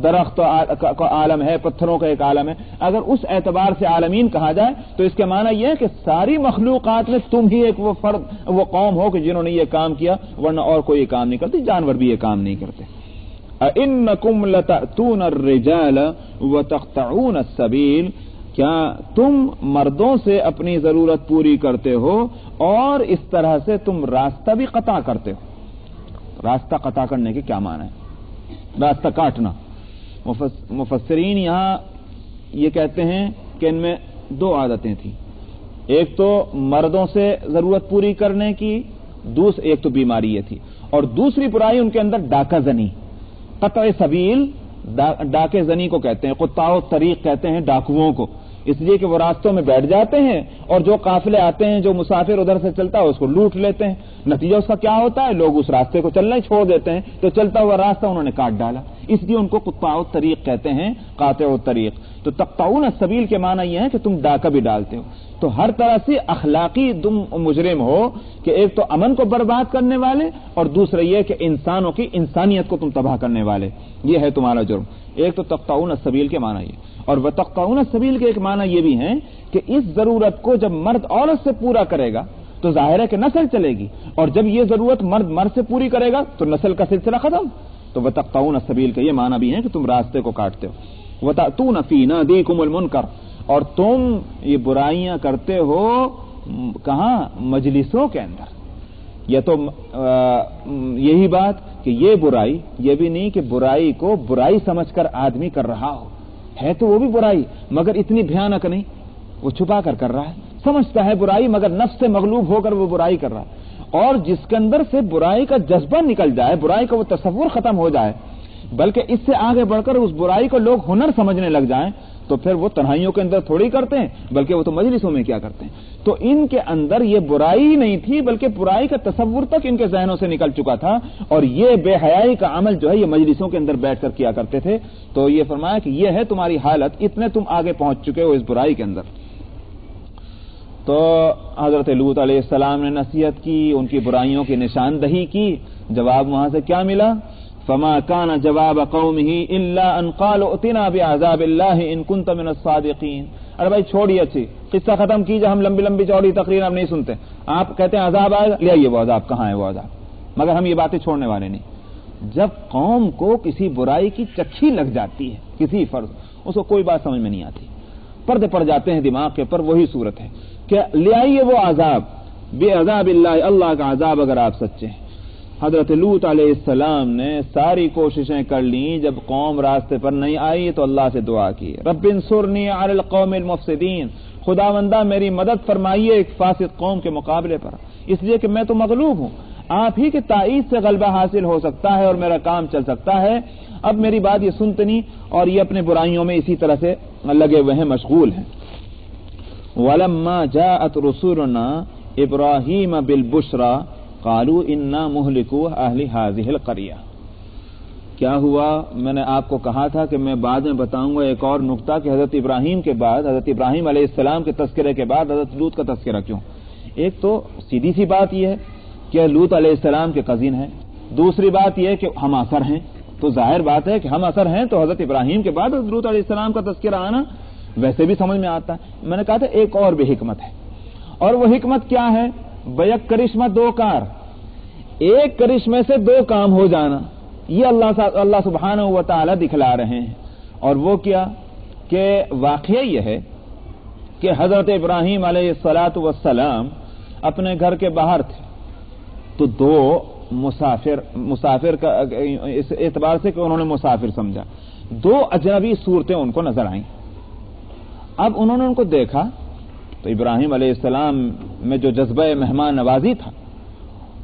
درخت کا عالم ہے، پتھروں کا ایک عالم ہے۔ اگر اس اعتبار سے عالمین کہا جائے تو اس کا معنی یہ ہے کہ ساری مخلوقات میں تم ہی ایک وہ فرد، وہ قوم ہو کہ جنہوں نے یہ کام کیا، ورنہ اور کوئی یہ کام نہیں کرتے، جانور بھی یہ کام نہیں کرتے۔ اَإِنَّكُمْ لَتَأْتُونَ الرِّجَالَ وَتَقْطَعُونَ السَّبِيلَ، کیا تم مردوں سے اپنی ضرورت پوری کرتے ہو اور اس طرح سے تم راستہ بھی قطع کرتے ہو؟ راستہ قطع کرنے کے کیا معنی ہے؟ راستہ کاٹنا۔ مفسرین یہاں یہ کہتے ہیں کہ ان میں دو عادتیں تھیں، ایک تو مردوں سے ضرورت پوری کرنے کی، ایک تو بیماری یہ تھی، اور دوسری برائی ان کے اندر ڈاکہ زنی۔ قطع سبیل ڈاکے زنی کو کہتے ہیں، قطاع الطریق کہتے ہیں ڈاکوؤں کو، اس لیے کہ وہ راستوں میں بیٹھ جاتے ہیں اور جو قافلے آتے ہیں، جو مسافر ادھر سے چلتا ہے اس کو لوٹ لیتے ہیں۔ نتیجہ اس کا کیا ہوتا ہے؟ لوگ اس راستے کو چلنا ہی چھوڑ دیتے ہیں، تو چلتا ہوا راستہ انہوں نے کاٹ ڈالا، اس لیے ان کو قطاع الطریق کہتے ہیں، قاطع الطریق۔ تو تقطعون السبیل کے معنی یہ ہے کہ تم ڈاکہ بھی ڈالتے ہو، تو ہر طرح سے اخلاقی تم مجرم ہو کہ ایک تو امن کو برباد کرنے والے، اور دوسرا یہ کہ انسانوں کی انسانیت کو تم تباہ کرنے والے، یہ ہے تمہارا جرم۔ ایک تو تقطعون السبیل کے معنی یہ، اور وتقطعون السبیل کے ایک معنی یہ بھی ہے کہ اس ضرورت کو جب مرد عورت سے پورا کرے گا تو ظاہر ہے کہ نسل چلے گی، اور جب یہ ضرورت مرد سے پوری کرے گا تو نسل کا سلسلہ ختم۔ تو وتقطعون السبیل کا یہ معنی بھی ہے کہ تم راستے کو کاٹتے ہو۔ وتأتون فی نادیکم المنکر، اور تم یہ برائیاں کرتے ہو کہاں؟ مجلسوں کے اندر۔ یا تو یہی بات کہ یہ برائی، یہ بھی نہیں کہ برائی کو برائی سمجھ کر آدمی کر رہا ہو، ہے تو وہ بھی برائی مگر اتنی بھیانک نہیں، وہ چھپا کر رہا ہے، سمجھتا ہے برائی مگر نفس سے مغلوب ہو کر وہ برائی کر رہا ہے۔ اور جس کے اندر سے برائی کا جذبہ نکل جائے، برائی کا وہ تصور ختم ہو جائے، بلکہ اس سے آگے بڑھ کر اس برائی کو لوگ ہنر سمجھنے لگ جائیں، تو پھر وہ تنہائیوں کے اندر تھوڑی کرتے ہیں، بلکہ وہ تو مجلسوں میں کیا کرتے ہیں۔ تو ان کے اندر یہ برائی نہیں تھی، بلکہ برائی کا تصور تک ان کے ذہنوں سے نکل چکا تھا، اور یہ بے حیائی کا عمل جو ہے یہ مجلسوں کے اندر بیٹھ کر کیا کرتے تھے۔ تو یہ فرمایا کہ یہ ہے تمہاری حالت، اتنے تم آگے پہنچ چکے ہو اس برائی کے اندر۔ تو حضرت لوط علیہ السلام نے نصیحت کی، ان کی برائیوں کی نشاندہی کی، جواب وہاں سے کیا ملا؟ فما كان جواب قومه الا ان قالوا ائتنا بعذاب الله ان كنت من الصادقين۔ ارے بھائی چھوڑیے، اچھی قصہ ختم کیجئے، ہم لمبی چوڑی تقریر ہم نہیں سنتے۔ آپ کہتے ہیں عذاب آئے گا، لے آئیے وہ عذاب، کہاں ہے وہ عذاب؟ مگر ہم یہ باتیں چھوڑنے والے نہیں۔ جب قوم کو کسی برائی کی چکھی لگ جاتی ہے، کسی فرض، اس کو کوئی بات سمجھ میں نہیں آتی، پردے پڑ جاتے ہیں دماغ کے پر، وہی صورت ہے کہ لے آئیے وہ عذاب، بعذاب اللہ، اللہ کا عذاب اگر آپ سچے ہیں۔ حضرت لوط علیہ السلام نے ساری کوششیں کر لیں، جب قوم راستے پر نہیں آئی تو اللہ سے دعا کی، رب انصرنی علی القوم المفسدین، خداوندہ میری مدد فرمائیے ایک فاسد قوم کے مقابلے پر، اس لیے کہ میں تو مغلوب ہوں، آپ ہی کے تائید سے غلبہ حاصل ہو سکتا ہے اور میرا کام چل سکتا ہے۔ اب میری بات یہ سنتے نہیں، اور یہ اپنے برائیوں میں اسی طرح سے لگے ہوئے ہیں، مشغول ہیں۔ وَلَمَّا جَاءَتْ رُسُلُنَا إِبْرَاهِيمَ بِالْبُشْرَى قالوا انا مہلکو اہل هذه القریہ۔ کیا ہوا؟ میں نے آپ کو کہا تھا کہ میں بعد میں بتاؤں گا ایک اور نقطہ کہ حضرت ابراہیم کے بعد، حضرت ابراہیم علیہ السلام کے تذکرے کے بعد حضرت لوط کا تذکرہ کیوں۔ ایک تو سیدھی سی بات یہ ہے کہ لوط علیہ السلام کے کزن ہیں، دوسری بات یہ ہے کہ ہم اثر ہیں، تو ظاہر بات ہے کہ ہم اثر ہیں، تو حضرت ابراہیم کے بعد حضرت لوط علیہ السلام کا تذکرہ آنا ویسے بھی سمجھ میں آتا ہے۔ میں نے کہا تھا ایک اور بھی حکمت ہے، اور وہ حکمت کیا ہے؟ بیک کرشمہ دو کار، ایک کرشمے سے دو کام ہو جانا، یہ اللہ سبحانہ و تعالی دکھلا رہے ہیں۔ اور وہ کیا کہ واقعہ یہ ہے کہ حضرت ابراہیم علیہ السلام اپنے گھر کے باہر تھے، تو دو مسافر کا اس اعتبار سے کہ انہوں نے مسافر سمجھا، دو اجنبی صورتیں ان کو نظر آئیں۔ اب انہوں نے ان کو دیکھا تو ابراہیم علیہ السلام میں جو جذبہ مہمان نوازی تھا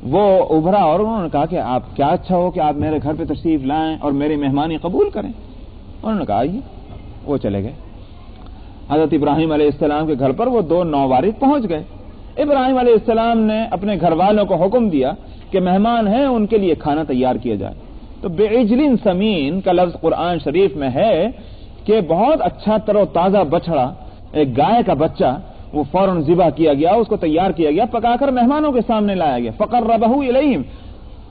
وہ ابھرا، اور انہوں نے کہا کہ آپ کیا اچھا ہو کہ آپ میرے گھر پہ تشریف لائیں اور میری مہمانی قبول کریں۔ انہوں نے کہا آئیے، وہ چلے گئے۔ حضرت ابراہیم علیہ السلام کے گھر پر وہ دو نووارث پہنچ گئے۔ ابراہیم علیہ السلام نے اپنے گھر والوں کو حکم دیا کہ مہمان ہیں ان کے لیے کھانا تیار کیا جائے۔ تو بعجل سمین کا لفظ قرآن شریف میں ہے کہ بہت اچھا تر و تازہ بچڑا، ایک گائے کا بچہ، وہ فوراً ذبح کیا گیا، اس کو تیار کیا گیا، پکا کر مہمانوں کے سامنے لایا گیا. فقربہ الیہم،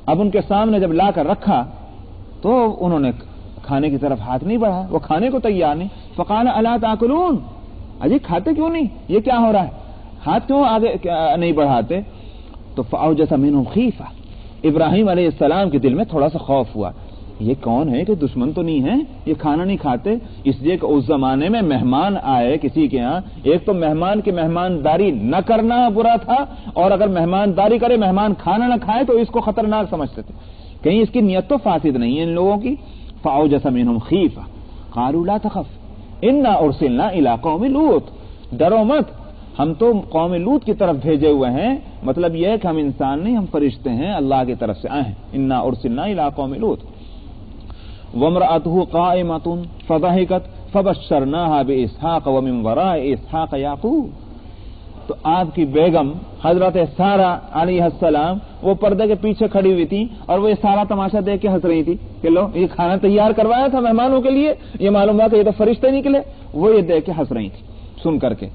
اب ان کے سامنے جب لا کر رکھا تو انہوں نے کھانے کی طرف ہاتھ نہیں بڑھایا، وہ کھانے کو تیار نہیں. فقال الا تاکلون، اجی کھاتے کیوں نہیں، یہ کیا ہو رہا ہے، ہاتھ کیوں آگے نہیں بڑھاتے؟ تو فاوجس منهم خیفہ، ابراہیم علیہ السلام کے دل میں تھوڑا سا خوف ہوا، یہ کون ہے کہ دشمن تو نہیں ہے، یہ کھانا نہیں کھاتے. اس لیے کہ اس زمانے میں مہمان آئے کسی کے ہاں، ایک تو مہمان کی مہمانداری نہ کرنا برا تھا، اور اگر مہمانداری کرے مہمان کھانا نہ کھائے تو اس کو خطرناک سمجھتے تھے، کہیں اس کی نیت تو فاسد نہیں ہے ان لوگوں کی. فاوجس منهم خیفہ قالوا لا تخف انا ارسلنا الى قوم لوط، ڈرو مت، ہم تو قوم لوط کی طرف بھیجے ہوئے ہیں. مطلب یہ ہے کہ ہم انسان نہیں، ہم فرشتے ہیں، اللہ کی طرف سے آئے ہیں. انا ارسلنا الى قوم لوط وامرأته قائمة فضحكت فبشرناها بإسحاق ومن وراء إسحاق يعقوب. تو آپ کی بیگم حضرت سارہ علیہ السلام وہ پردے کے پیچھے کھڑی ہوئی تھی اور وہ یہ سارا تماشا دیکھ کے ہنس رہی تھی کہ لو یہ کھانا تیار کروایا تھا مہمانوں کے لیے، یہ معلوم ہوا کہ یہ تو فرشتے نکلے. وہ یہ دیکھ کے ہنس رہی تھی سن کر کے.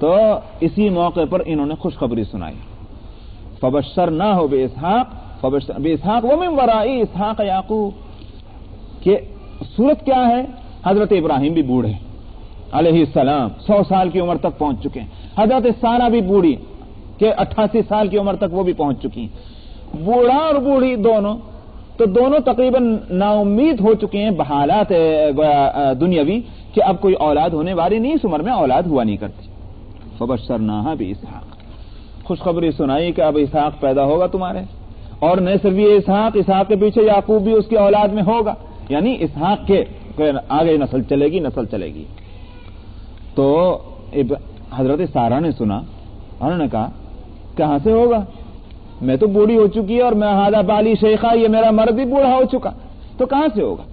تو اسی موقع پر انہوں نے خوشخبری سنائی، فبشرناہ بإسحاق ومن وراء إسحاق یعقوب، کہ صورت کیا ہے، حضرت ابراہیم بھی بوڑھے علیہ السلام 100 سال کی عمر تک پہنچ چکے ہیں، حضرت سارہ بھی بوڑھی کہ 88 سال کی عمر تک وہ بھی پہنچ چکی ہیں، بوڑھا اور بوڑھی دونوں، تو دونوں تقریباً نا امید ہو چکے ہیں بحالات دنیاوی کہ اب کوئی اولاد ہونے والی نہیں، اس عمر میں اولاد ہوا نہیں کرتی. فبشرناہا بإسحاق، خوشخبری سنائی کہ اب اسحاق پیدا ہوگا تمہارے، اور نہ صرف یہ اسحاق کے پیچھے یعقوب بھی اس کی اولاد میں ہوگا، یعنی اسحاق کے آگے نسل چلے گی. تو حضرت سارہ نے سنا، انہوں نے کہا کہاں سے ہوگا، میں تو بوڑھی ہو چکی ہے اور میں ہادہ بالی شیخہ، یہ میرا مرد بھی بوڑھا ہو چکا، تو کہاں سے ہوگا؟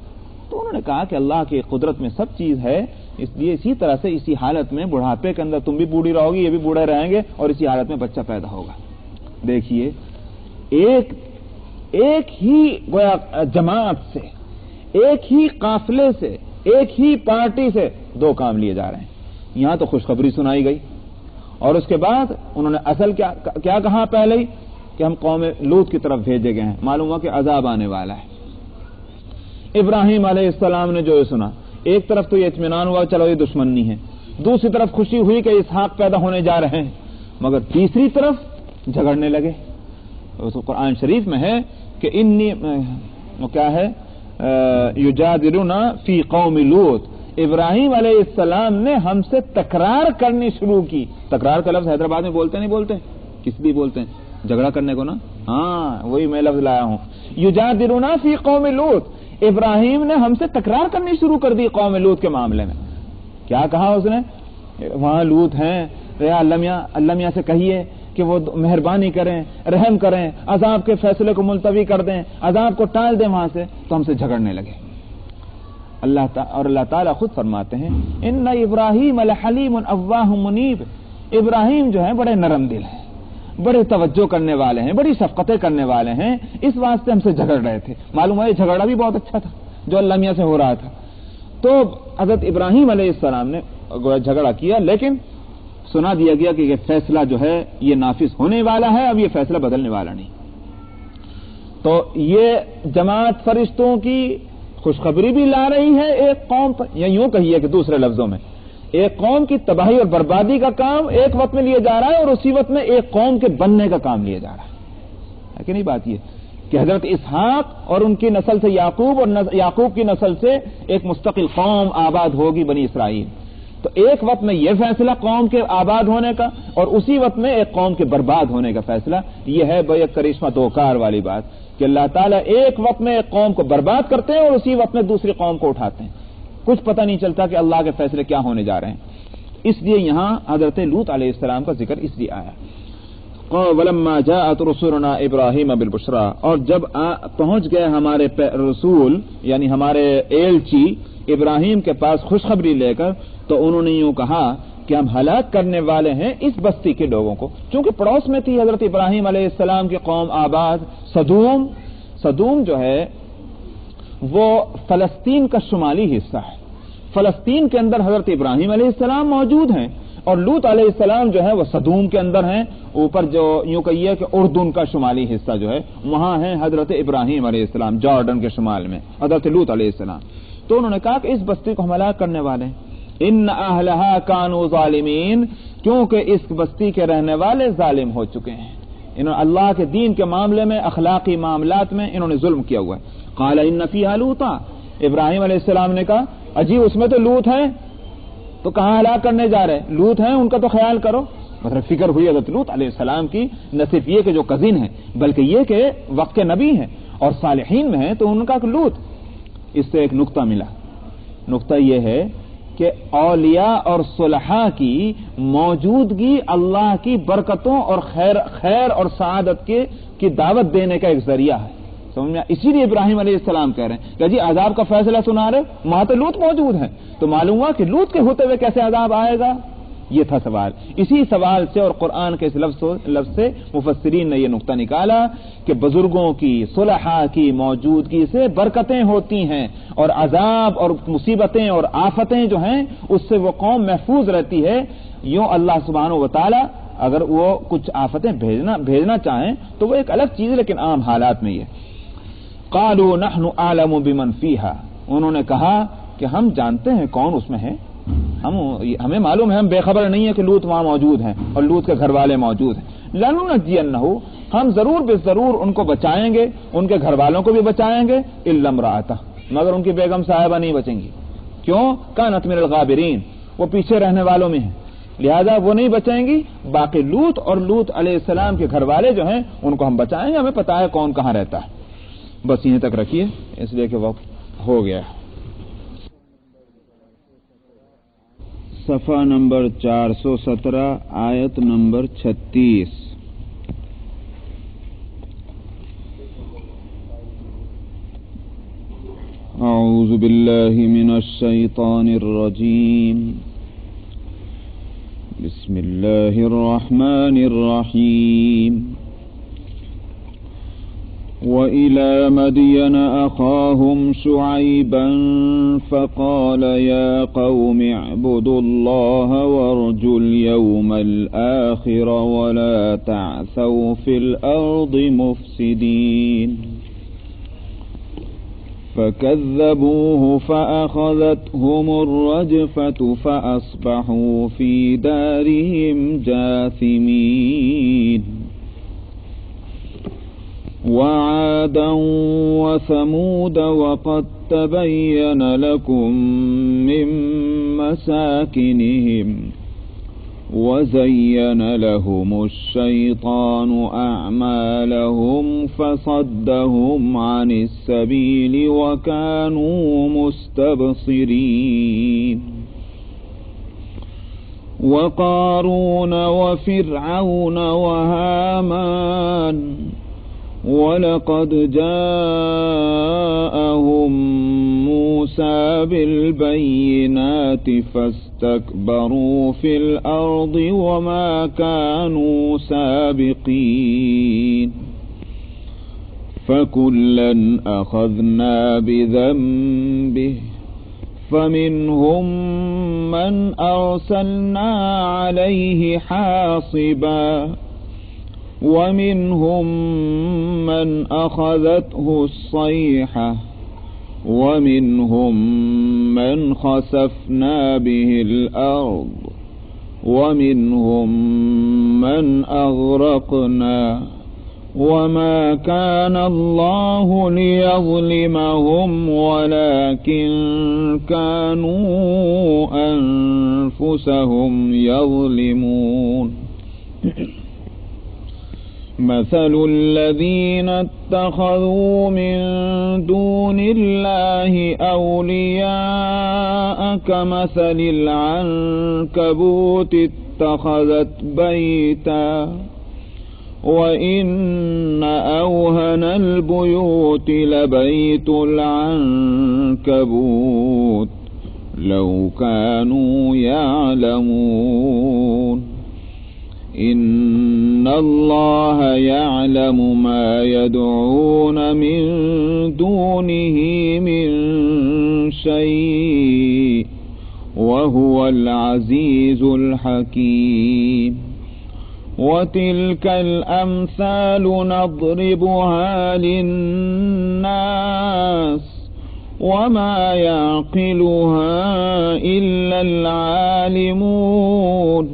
تو انہوں نے کہا کہ اللہ کی قدرت میں سب چیز ہے، اس لیے اسی طرح سے اسی حالت میں بڑھاپے کے اندر تم بھی بوڑھی رہو گی، یہ بھی بوڑھے رہیں گے، اور اسی حالت میں بچہ پیدا ہوگا. دیکھیے ایک ہی گویا جماعت سے، ایک ہی قافلے سے، ایک ہی پارٹی سے دو کام لیے جا رہے ہیں. یہاں تو خوشخبری سنائی گئی، اور اس کے بعد انہوں نے اصل کیا کہا پہلے ہی کہ ہم قوم لوط کی طرف بھیجے گئے ہیں، معلوم ہوا کہ عذاب آنے والا ہے. ابراہیم علیہ السلام نے جو یہ سنا، ایک طرف تو یہ اطمینان ہوا چلو یہ دشمن نہیں ہے، دوسری طرف خوشی ہوئی کہ اسحاق پیدا ہونے جا رہے ہیں، مگر تیسری طرف جھگڑنے لگے. تو قرآن شریف میں ہے کہ کیا ہے یجادلونا فی قوم لوط، ابراہیم علیہ السلام نے ہم سے تکرار کرنی شروع کی. تکرار کا لفظ حیدرآباد میں بولتے نہیں بولتے، کس لیے بولتے ہیں؟ جھگڑا کرنے کو نا، ہاں وہی میں لفظ لایا ہوں. یجادلونا فی قوم لوط، ابراہیم نے ہم سے تکرار کرنی شروع کر دی قوم لوط کے معاملے میں. کیا کہا اس نے؟ وہاں لوط ہیں، اللہ میاں سے کہیے کہ وہ مہربانی کریں، رحم کریں، عذاب کے فیصلے کو ملتوی کر دیں، عذاب کو ٹال دیں وہاں سے. تو ہم سے جھگڑنے لگے. اللہ تعالیٰ خود فرماتے ہیں ان ابراہیم لحلیم اواہ منیب، ابراہیم جو ہیں بڑے نرم دل ہیں، بڑے توجہ کرنے والے ہیں، بڑی شفقتیں کرنے والے ہیں، اس واسطے ہم سے جھگڑ رہے تھے. معلوم ہے یہ جھگڑا بھی بہت اچھا تھا جو اللہ میاں سے ہو رہا تھا. تو حضرت ابراہیم علیہ السلام نے جھگڑا کیا، لیکن سنا دیا گیا کہ یہ فیصلہ جو ہے یہ نافذ ہونے والا ہے، اب یہ فیصلہ بدلنے والا نہیں. تو یہ جماعت فرشتوں کی خوشخبری بھی لا رہی ہے ایک قوم پر، یا یوں کہیے کہ دوسرے لفظوں میں ایک قوم کی تباہی اور بربادی کا کام ایک وقت میں لیا جا رہا ہے، اور اسی وقت میں ایک قوم کے بننے کا کام لیا جا رہا ہے کہ نہیں؟ بات یہ کہ حضرت اسحاق اور ان کی نسل سے یعقوب، اور یعقوب کی نسل سے ایک مستقل قوم آباد ہوگی بنی اسرائیل. تو ایک وقت میں یہ فیصلہ قوم کے آباد ہونے کا، اور اسی وقت میں ایک قوم کے برباد ہونے کا فیصلہ. یہ ہے بیک کرشمہ دو کار والی بات کہ اللہ تعالیٰ ایک وقت میں ایک قوم کو برباد کرتے ہیں اور اسی وقت میں دوسری قوم کو اٹھاتے ہیں. کچھ پتہ نہیں چلتا کہ اللہ کے فیصلے کیا ہونے جا رہے ہیں. اس لیے یہاں حضرت لوط علیہ السلام کا ذکر اس لیے آیا. وَلَمَّا جَاءَتْ رُسُلُنَا إِبْرَاهِيمَ بِالْبُشْرَىٰ، اور جب پہنچ گئے ہمارے رسول یعنی ہمارے ایلچی ابراہیم کے پاس خوشخبری لے کر، تو انہوں نے یوں کہا کہ ہم ہلاک کرنے والے ہیں اس بستی کے لوگوں کو. چونکہ پڑوس میں تھی حضرت ابراہیم علیہ السلام کی قوم آباد، صدوم جو ہے وہ فلسطین کا شمالی حصہ ہے. فلسطین کے اندر حضرت ابراہیم علیہ السلام موجود ہیں، اور لوط علیہ السلام جو ہے وہ صدوم کے اندر ہیں، اوپر جو یوں کہیے کہ اردن کا شمالی حصہ جو ہے وہاں ہیں حضرت ابراہیم علیہ السلام، جارڈن کے شمال میں حضرت لوط علیہ السلام. تو انہوں نے کہا کہ اس بستی کو ہم ہلاک کرنے والے ہیں. ان اہلھا کانوا ظالمین، کیونکہ اس بستی کے رہنے والے ظالم ہو چکے ہیں، انہوں نے اللہ کے دین کے معاملے میں، اخلاقی معاملات میں انہوں نے ظلم کیا ہوا ہے. قال ان فیھا لوطا، ابراہیم علیہ السلام نے کہا اجی اس میں تو لوط ہیں، تو کہاں ہلاک کرنے جا رہے ہیں؟ لوط ہیں، ان کا تو خیال کرو. مطلب فکر ہوئی حضرت لوط علیہ السلام کی، نہ صرف یہ کہ جو کزن ہیں بلکہ یہ کہ وقت کے نبی ہیں اور صالحین میں ہیں، تو ان کا لوط. اس سے ایک نقطہ ملا. نقطہ یہ ہے کہ اولیاء اور صلحاء کی موجودگی اللہ کی برکتوں اور خیر اور سعادت کی دعوت دینے کا ایک ذریعہ ہے. سمجھ میں؟ اسی لیے ابراہیم علیہ السلام کہہ رہے ہیں کہ جی عذاب کا فیصلہ سنا رہے، وہاں تو لوط موجود ہیں، تو معلوم ہوا کہ لوط کے ہوتے ہوئے کیسے عذاب آئے گا. یہ تھا سوال. اسی سوال سے اور قرآن کے اس لفظ سے مفسرین نے یہ نقطہ نکالا کہ بزرگوں کی، صلحاء کی موجودگی سے برکتیں ہوتی ہیں، اور عذاب اور مصیبتیں اور آفتیں جو ہیں اس سے وہ قوم محفوظ رہتی ہے. یوں اللہ سبحانہ و تعالی اگر وہ کچھ آفتیں بھیجنا چاہیں تو وہ ایک الگ چیز ہے، لیکن عام حالات میں یہ. قالوا نحن اعلم بمن فيها، انہوں نے کہا کہ ہم جانتے ہیں کون اس میں ہے، ہمیں معلوم ہے، ہم بے خبر نہیں ہے کہ لوط وہاں موجود ہیں اور لوط کے گھر والے موجود ہیں. لننجینہ، ہم ضرور بے ضرور ان کو بچائیں گے، ان کے گھر والوں کو بھی بچائیں گے، الا امرأتہ، مگر ان کی بیگم صاحبہ نہیں بچیں گی. کیوں؟ کانت من الغابرین، وہ پیچھے رہنے والوں میں ہیں، لہذا وہ نہیں بچیں گی. باقی لوط اور لوط علیہ السلام کے گھر والے جو ہیں ان کو ہم بچائیں گے، ہمیں پتہ ہے کون کہاں رہتا ہے. بس یہیں تک رکھیے اس لیے کہ وقت ہو گیا. صفحہ نمبر 417 آیت نمبر 36. اعوذ باللہ من الشیطان الرجیم، بسم اللہ الرحمن الرحیم. وَإِلَى مَدْيَنَ أَخَاهُمْ شُعَيْبًا فَقَالَ يَا قَوْمِ اعْبُدُوا اللَّهَ وَارْجُوا الْيَوْمَ الْآخِرَ وَلَا تَعْثَوْا فِي الْأَرْضِ مُفْسِدِينَ. فَكَذَّبُوهُ فَأَخَذَتْهُمُ الرَّجْفَةُ فَأَصْبَحُوا فِي دَارِهِمْ جَاثِمِينَ. وعادا وثمود وقد تبين لكم من مساكنهم وزين لهم الشيطان أعمالهم فصدهم عن السبيل وكانوا مستبصرين. وقارون وفرعون وهامان وَلَقَدْ جَاءَهُمْ مُوسَى بِالْبَيِّنَاتِ فَاسْتَكْبَرُوا فِي الْأَرْضِ وَمَا كَانُوا سَابِقِينَ. فَكُلًّا أَخَذْنَا بِذَنبِهِ فَمِنْهُمْ مَنْ أَرْسَلْنَا عَلَيْهِ حَاصِبًا وَمِنْهُمْ مَنْ أَخَذَتْهُ الصَّيْحَةُ وَمِنْهُمْ مَنْ خَسَفْنَا بِهِ الْأَرْضَ وَمِنْهُمْ مَنْ أَغْرَقْنَا وَمَا كَانَ اللَّهُ لِيَظْلِمَهُمْ وَلَكِنْ كَانُوا أَنفُسَهُمْ يَظْلِمُونَ. مثل الذين اتخذوا من دون الله أولياء كمثل العنكبوت اتخذت بيتا وإن أوهن البيوت لبيت العنكبوت لو كانوا يعلمون. إن الله يعلم ما يدعون من دونه من شيء وهو العزيز الحكيم وتلك الأمثال نضربها للناس وما يعقلها إلا العالمون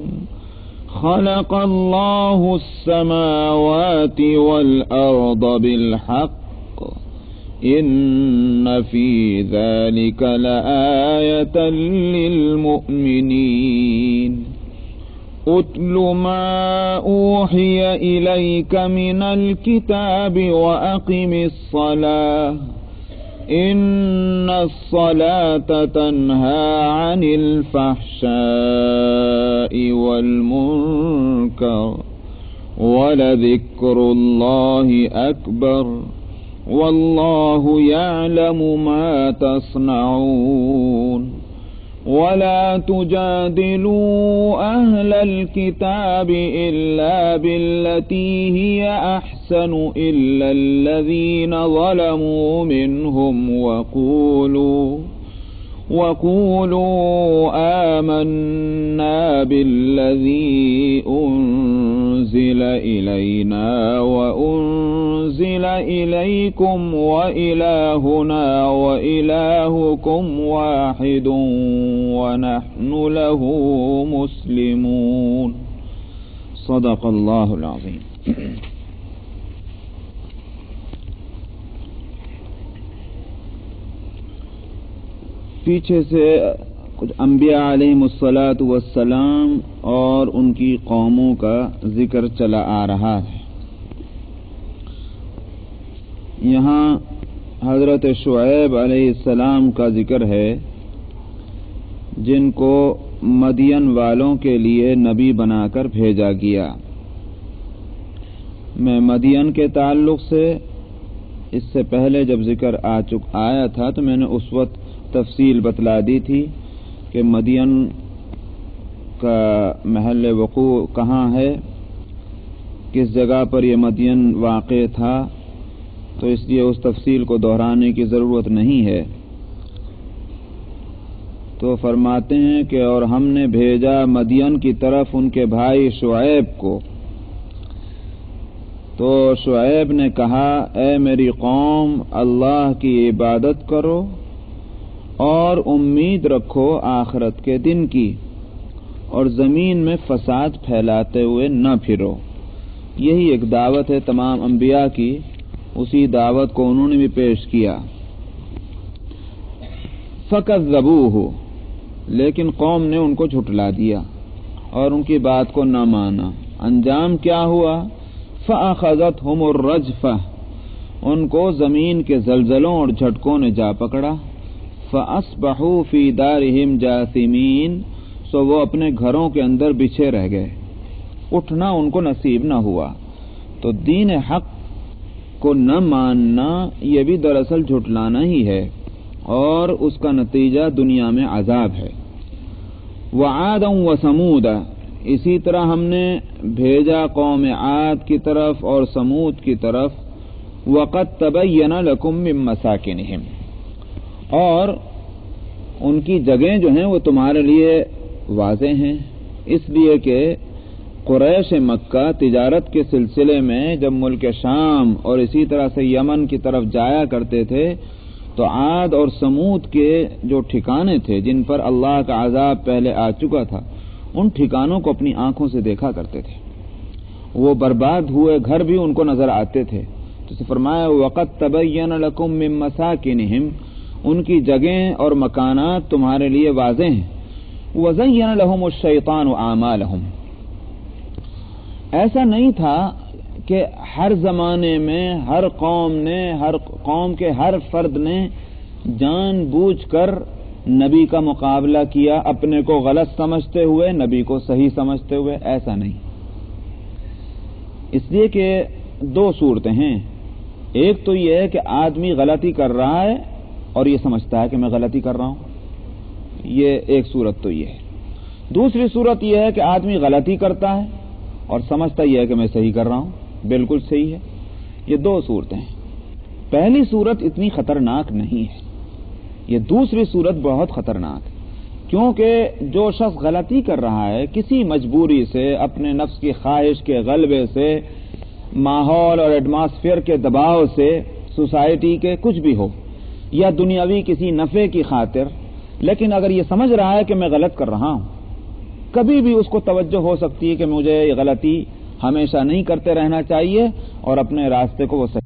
خلق الله السماوات والأرض بالحق إن في ذلك لآية للمؤمنين اتل ما أوحي إليك من الكتاب وأقم الصلاة إن الصلاة تنهى عن الفحشاء والمنكر ولذكر الله أكبر والله يعلم ما تصنعون ولا تجادلوا أهل الكتاب إلا بالتي هي أحسن إلا الذين ظلموا منهم وقولوا آمنا بالذي أنزل إلينا وأنزل إليكم وإلهنا وإلهكم واحد ونحن له مسلمون صدق الله العظيم. پیچھے سے کچھ انبیاء علیہمُ والسلام اور ان کی قوموں کا ذکر چلا آ رہا ہے. یہاں حضرت شعیب علیہ السلام کا ذکر ہے جن کو مدین والوں کے لیے نبی بنا کر بھیجا گیا. میں مدین کے تعلق سے اس سے پہلے جب ذکر آیا تھا تو میں نے اس وقت تفصیل بتلا دی تھی کہ مدین کا محل وقوع کہاں ہے، کس جگہ پر یہ مدین واقع تھا، تو اس لیے اس تفصیل کو دہرانے کی ضرورت نہیں ہے. تو فرماتے ہیں کہ اور ہم نے بھیجا مدین کی طرف ان کے بھائی شعیب کو، تو شعیب نے کہا اے میری قوم اللہ کی عبادت کرو اور امید رکھو آخرت کے دن کی، اور زمین میں فساد پھیلاتے ہوئے نہ پھرو. یہی ایک دعوت ہے تمام انبیاء کی، اسی دعوت کو انہوں نے بھی پیش کیا. فَكَذَّبُوهُ، لیکن قوم نے ان کو جھٹلا دیا اور ان کی بات کو نہ مانا. انجام کیا ہوا؟ فَأَخَذَتْهُمُ الرَّجْفَةُ، ان کو زمین کے زلزلوں اور جھٹکوں نے جا پکڑا. فَأَصْبَحُوا فِي دَارِهِمْ جَاثِمِينَ، سو وہ اپنے گھروں کے اندر بچھے رہ گئے، اٹھنا ان کو نصیب نہ ہوا. تو دین حق کو نہ ماننا یہ بھی دراصل جھٹلانا ہی ہے، اور اس کا نتیجہ دنیا میں عذاب ہے. وَعَادًا وَثَمُودَ، اسی طرح ہم نے بھیجا قوم عاد کی طرف اور سمود کی طرف. وَقَدْ تَبَيَّنَ لَكُم مِّن مَّسَاكِنِهِمْ، اور ان کی جگہیں جو ہیں وہ تمہارے لیے واضح ہیں، اس لیے کہ قریش مکہ تجارت کے سلسلے میں جب ملک شام اور اسی طرح سے یمن کی طرف جایا کرتے تھے تو عاد اور سمود کے جو ٹھکانے تھے جن پر اللہ کا عذاب پہلے آ چکا تھا، ان ٹھکانوں کو اپنی آنکھوں سے دیکھا کرتے تھے. وہ برباد ہوئے گھر بھی ان کو نظر آتے تھے. تو فرمایا وَقَدْ تَبَيَّنَ لَكُم مِّن مَّسَاكِنِهِمْ، ان کی جگہیں اور مکانات تمہارے لیے واضح ہیں. وَزَيَّنَ لَهُمُ الشَّيْطَانُ أَعْمَالَهُمْ، ایسا نہیں تھا کہ ہر زمانے میں ہر قوم کے ہر فرد نے جان بوجھ کر نبی کا مقابلہ کیا، اپنے کو غلط سمجھتے ہوئے نبی کو صحیح سمجھتے ہوئے. ایسا نہیں، اس لیے کہ دو صورتیں ہیں. ایک تو یہ ہے کہ آدمی غلطی کر رہا ہے اور یہ سمجھتا ہے کہ میں غلطی کر رہا ہوں، یہ ایک صورت تو یہ ہے. دوسری صورت یہ ہے کہ آدمی غلطی کرتا ہے اور سمجھتا یہ ہے کہ میں صحیح کر رہا ہوں، بالکل صحیح ہے. یہ دو صورتیں ہیں. پہلی صورت اتنی خطرناک نہیں ہے، یہ دوسری صورت بہت خطرناک ہے. کیونکہ جو شخص غلطی کر رہا ہے کسی مجبوری سے، اپنے نفس کی خواہش کے غلبے سے، ماحول اور ایٹماسفیئر کے دباؤ سے، سوسائٹی کے کچھ بھی ہو، یا دنیاوی کسی نفع کی خاطر، لیکن اگر یہ سمجھ رہا ہے کہ میں غلط کر رہا ہوں، کبھی بھی اس کو توجہ ہو سکتی ہے کہ مجھے یہ غلطی ہمیشہ نہیں کرتے رہنا چاہیے اور اپنے راستے کو وہ صحیح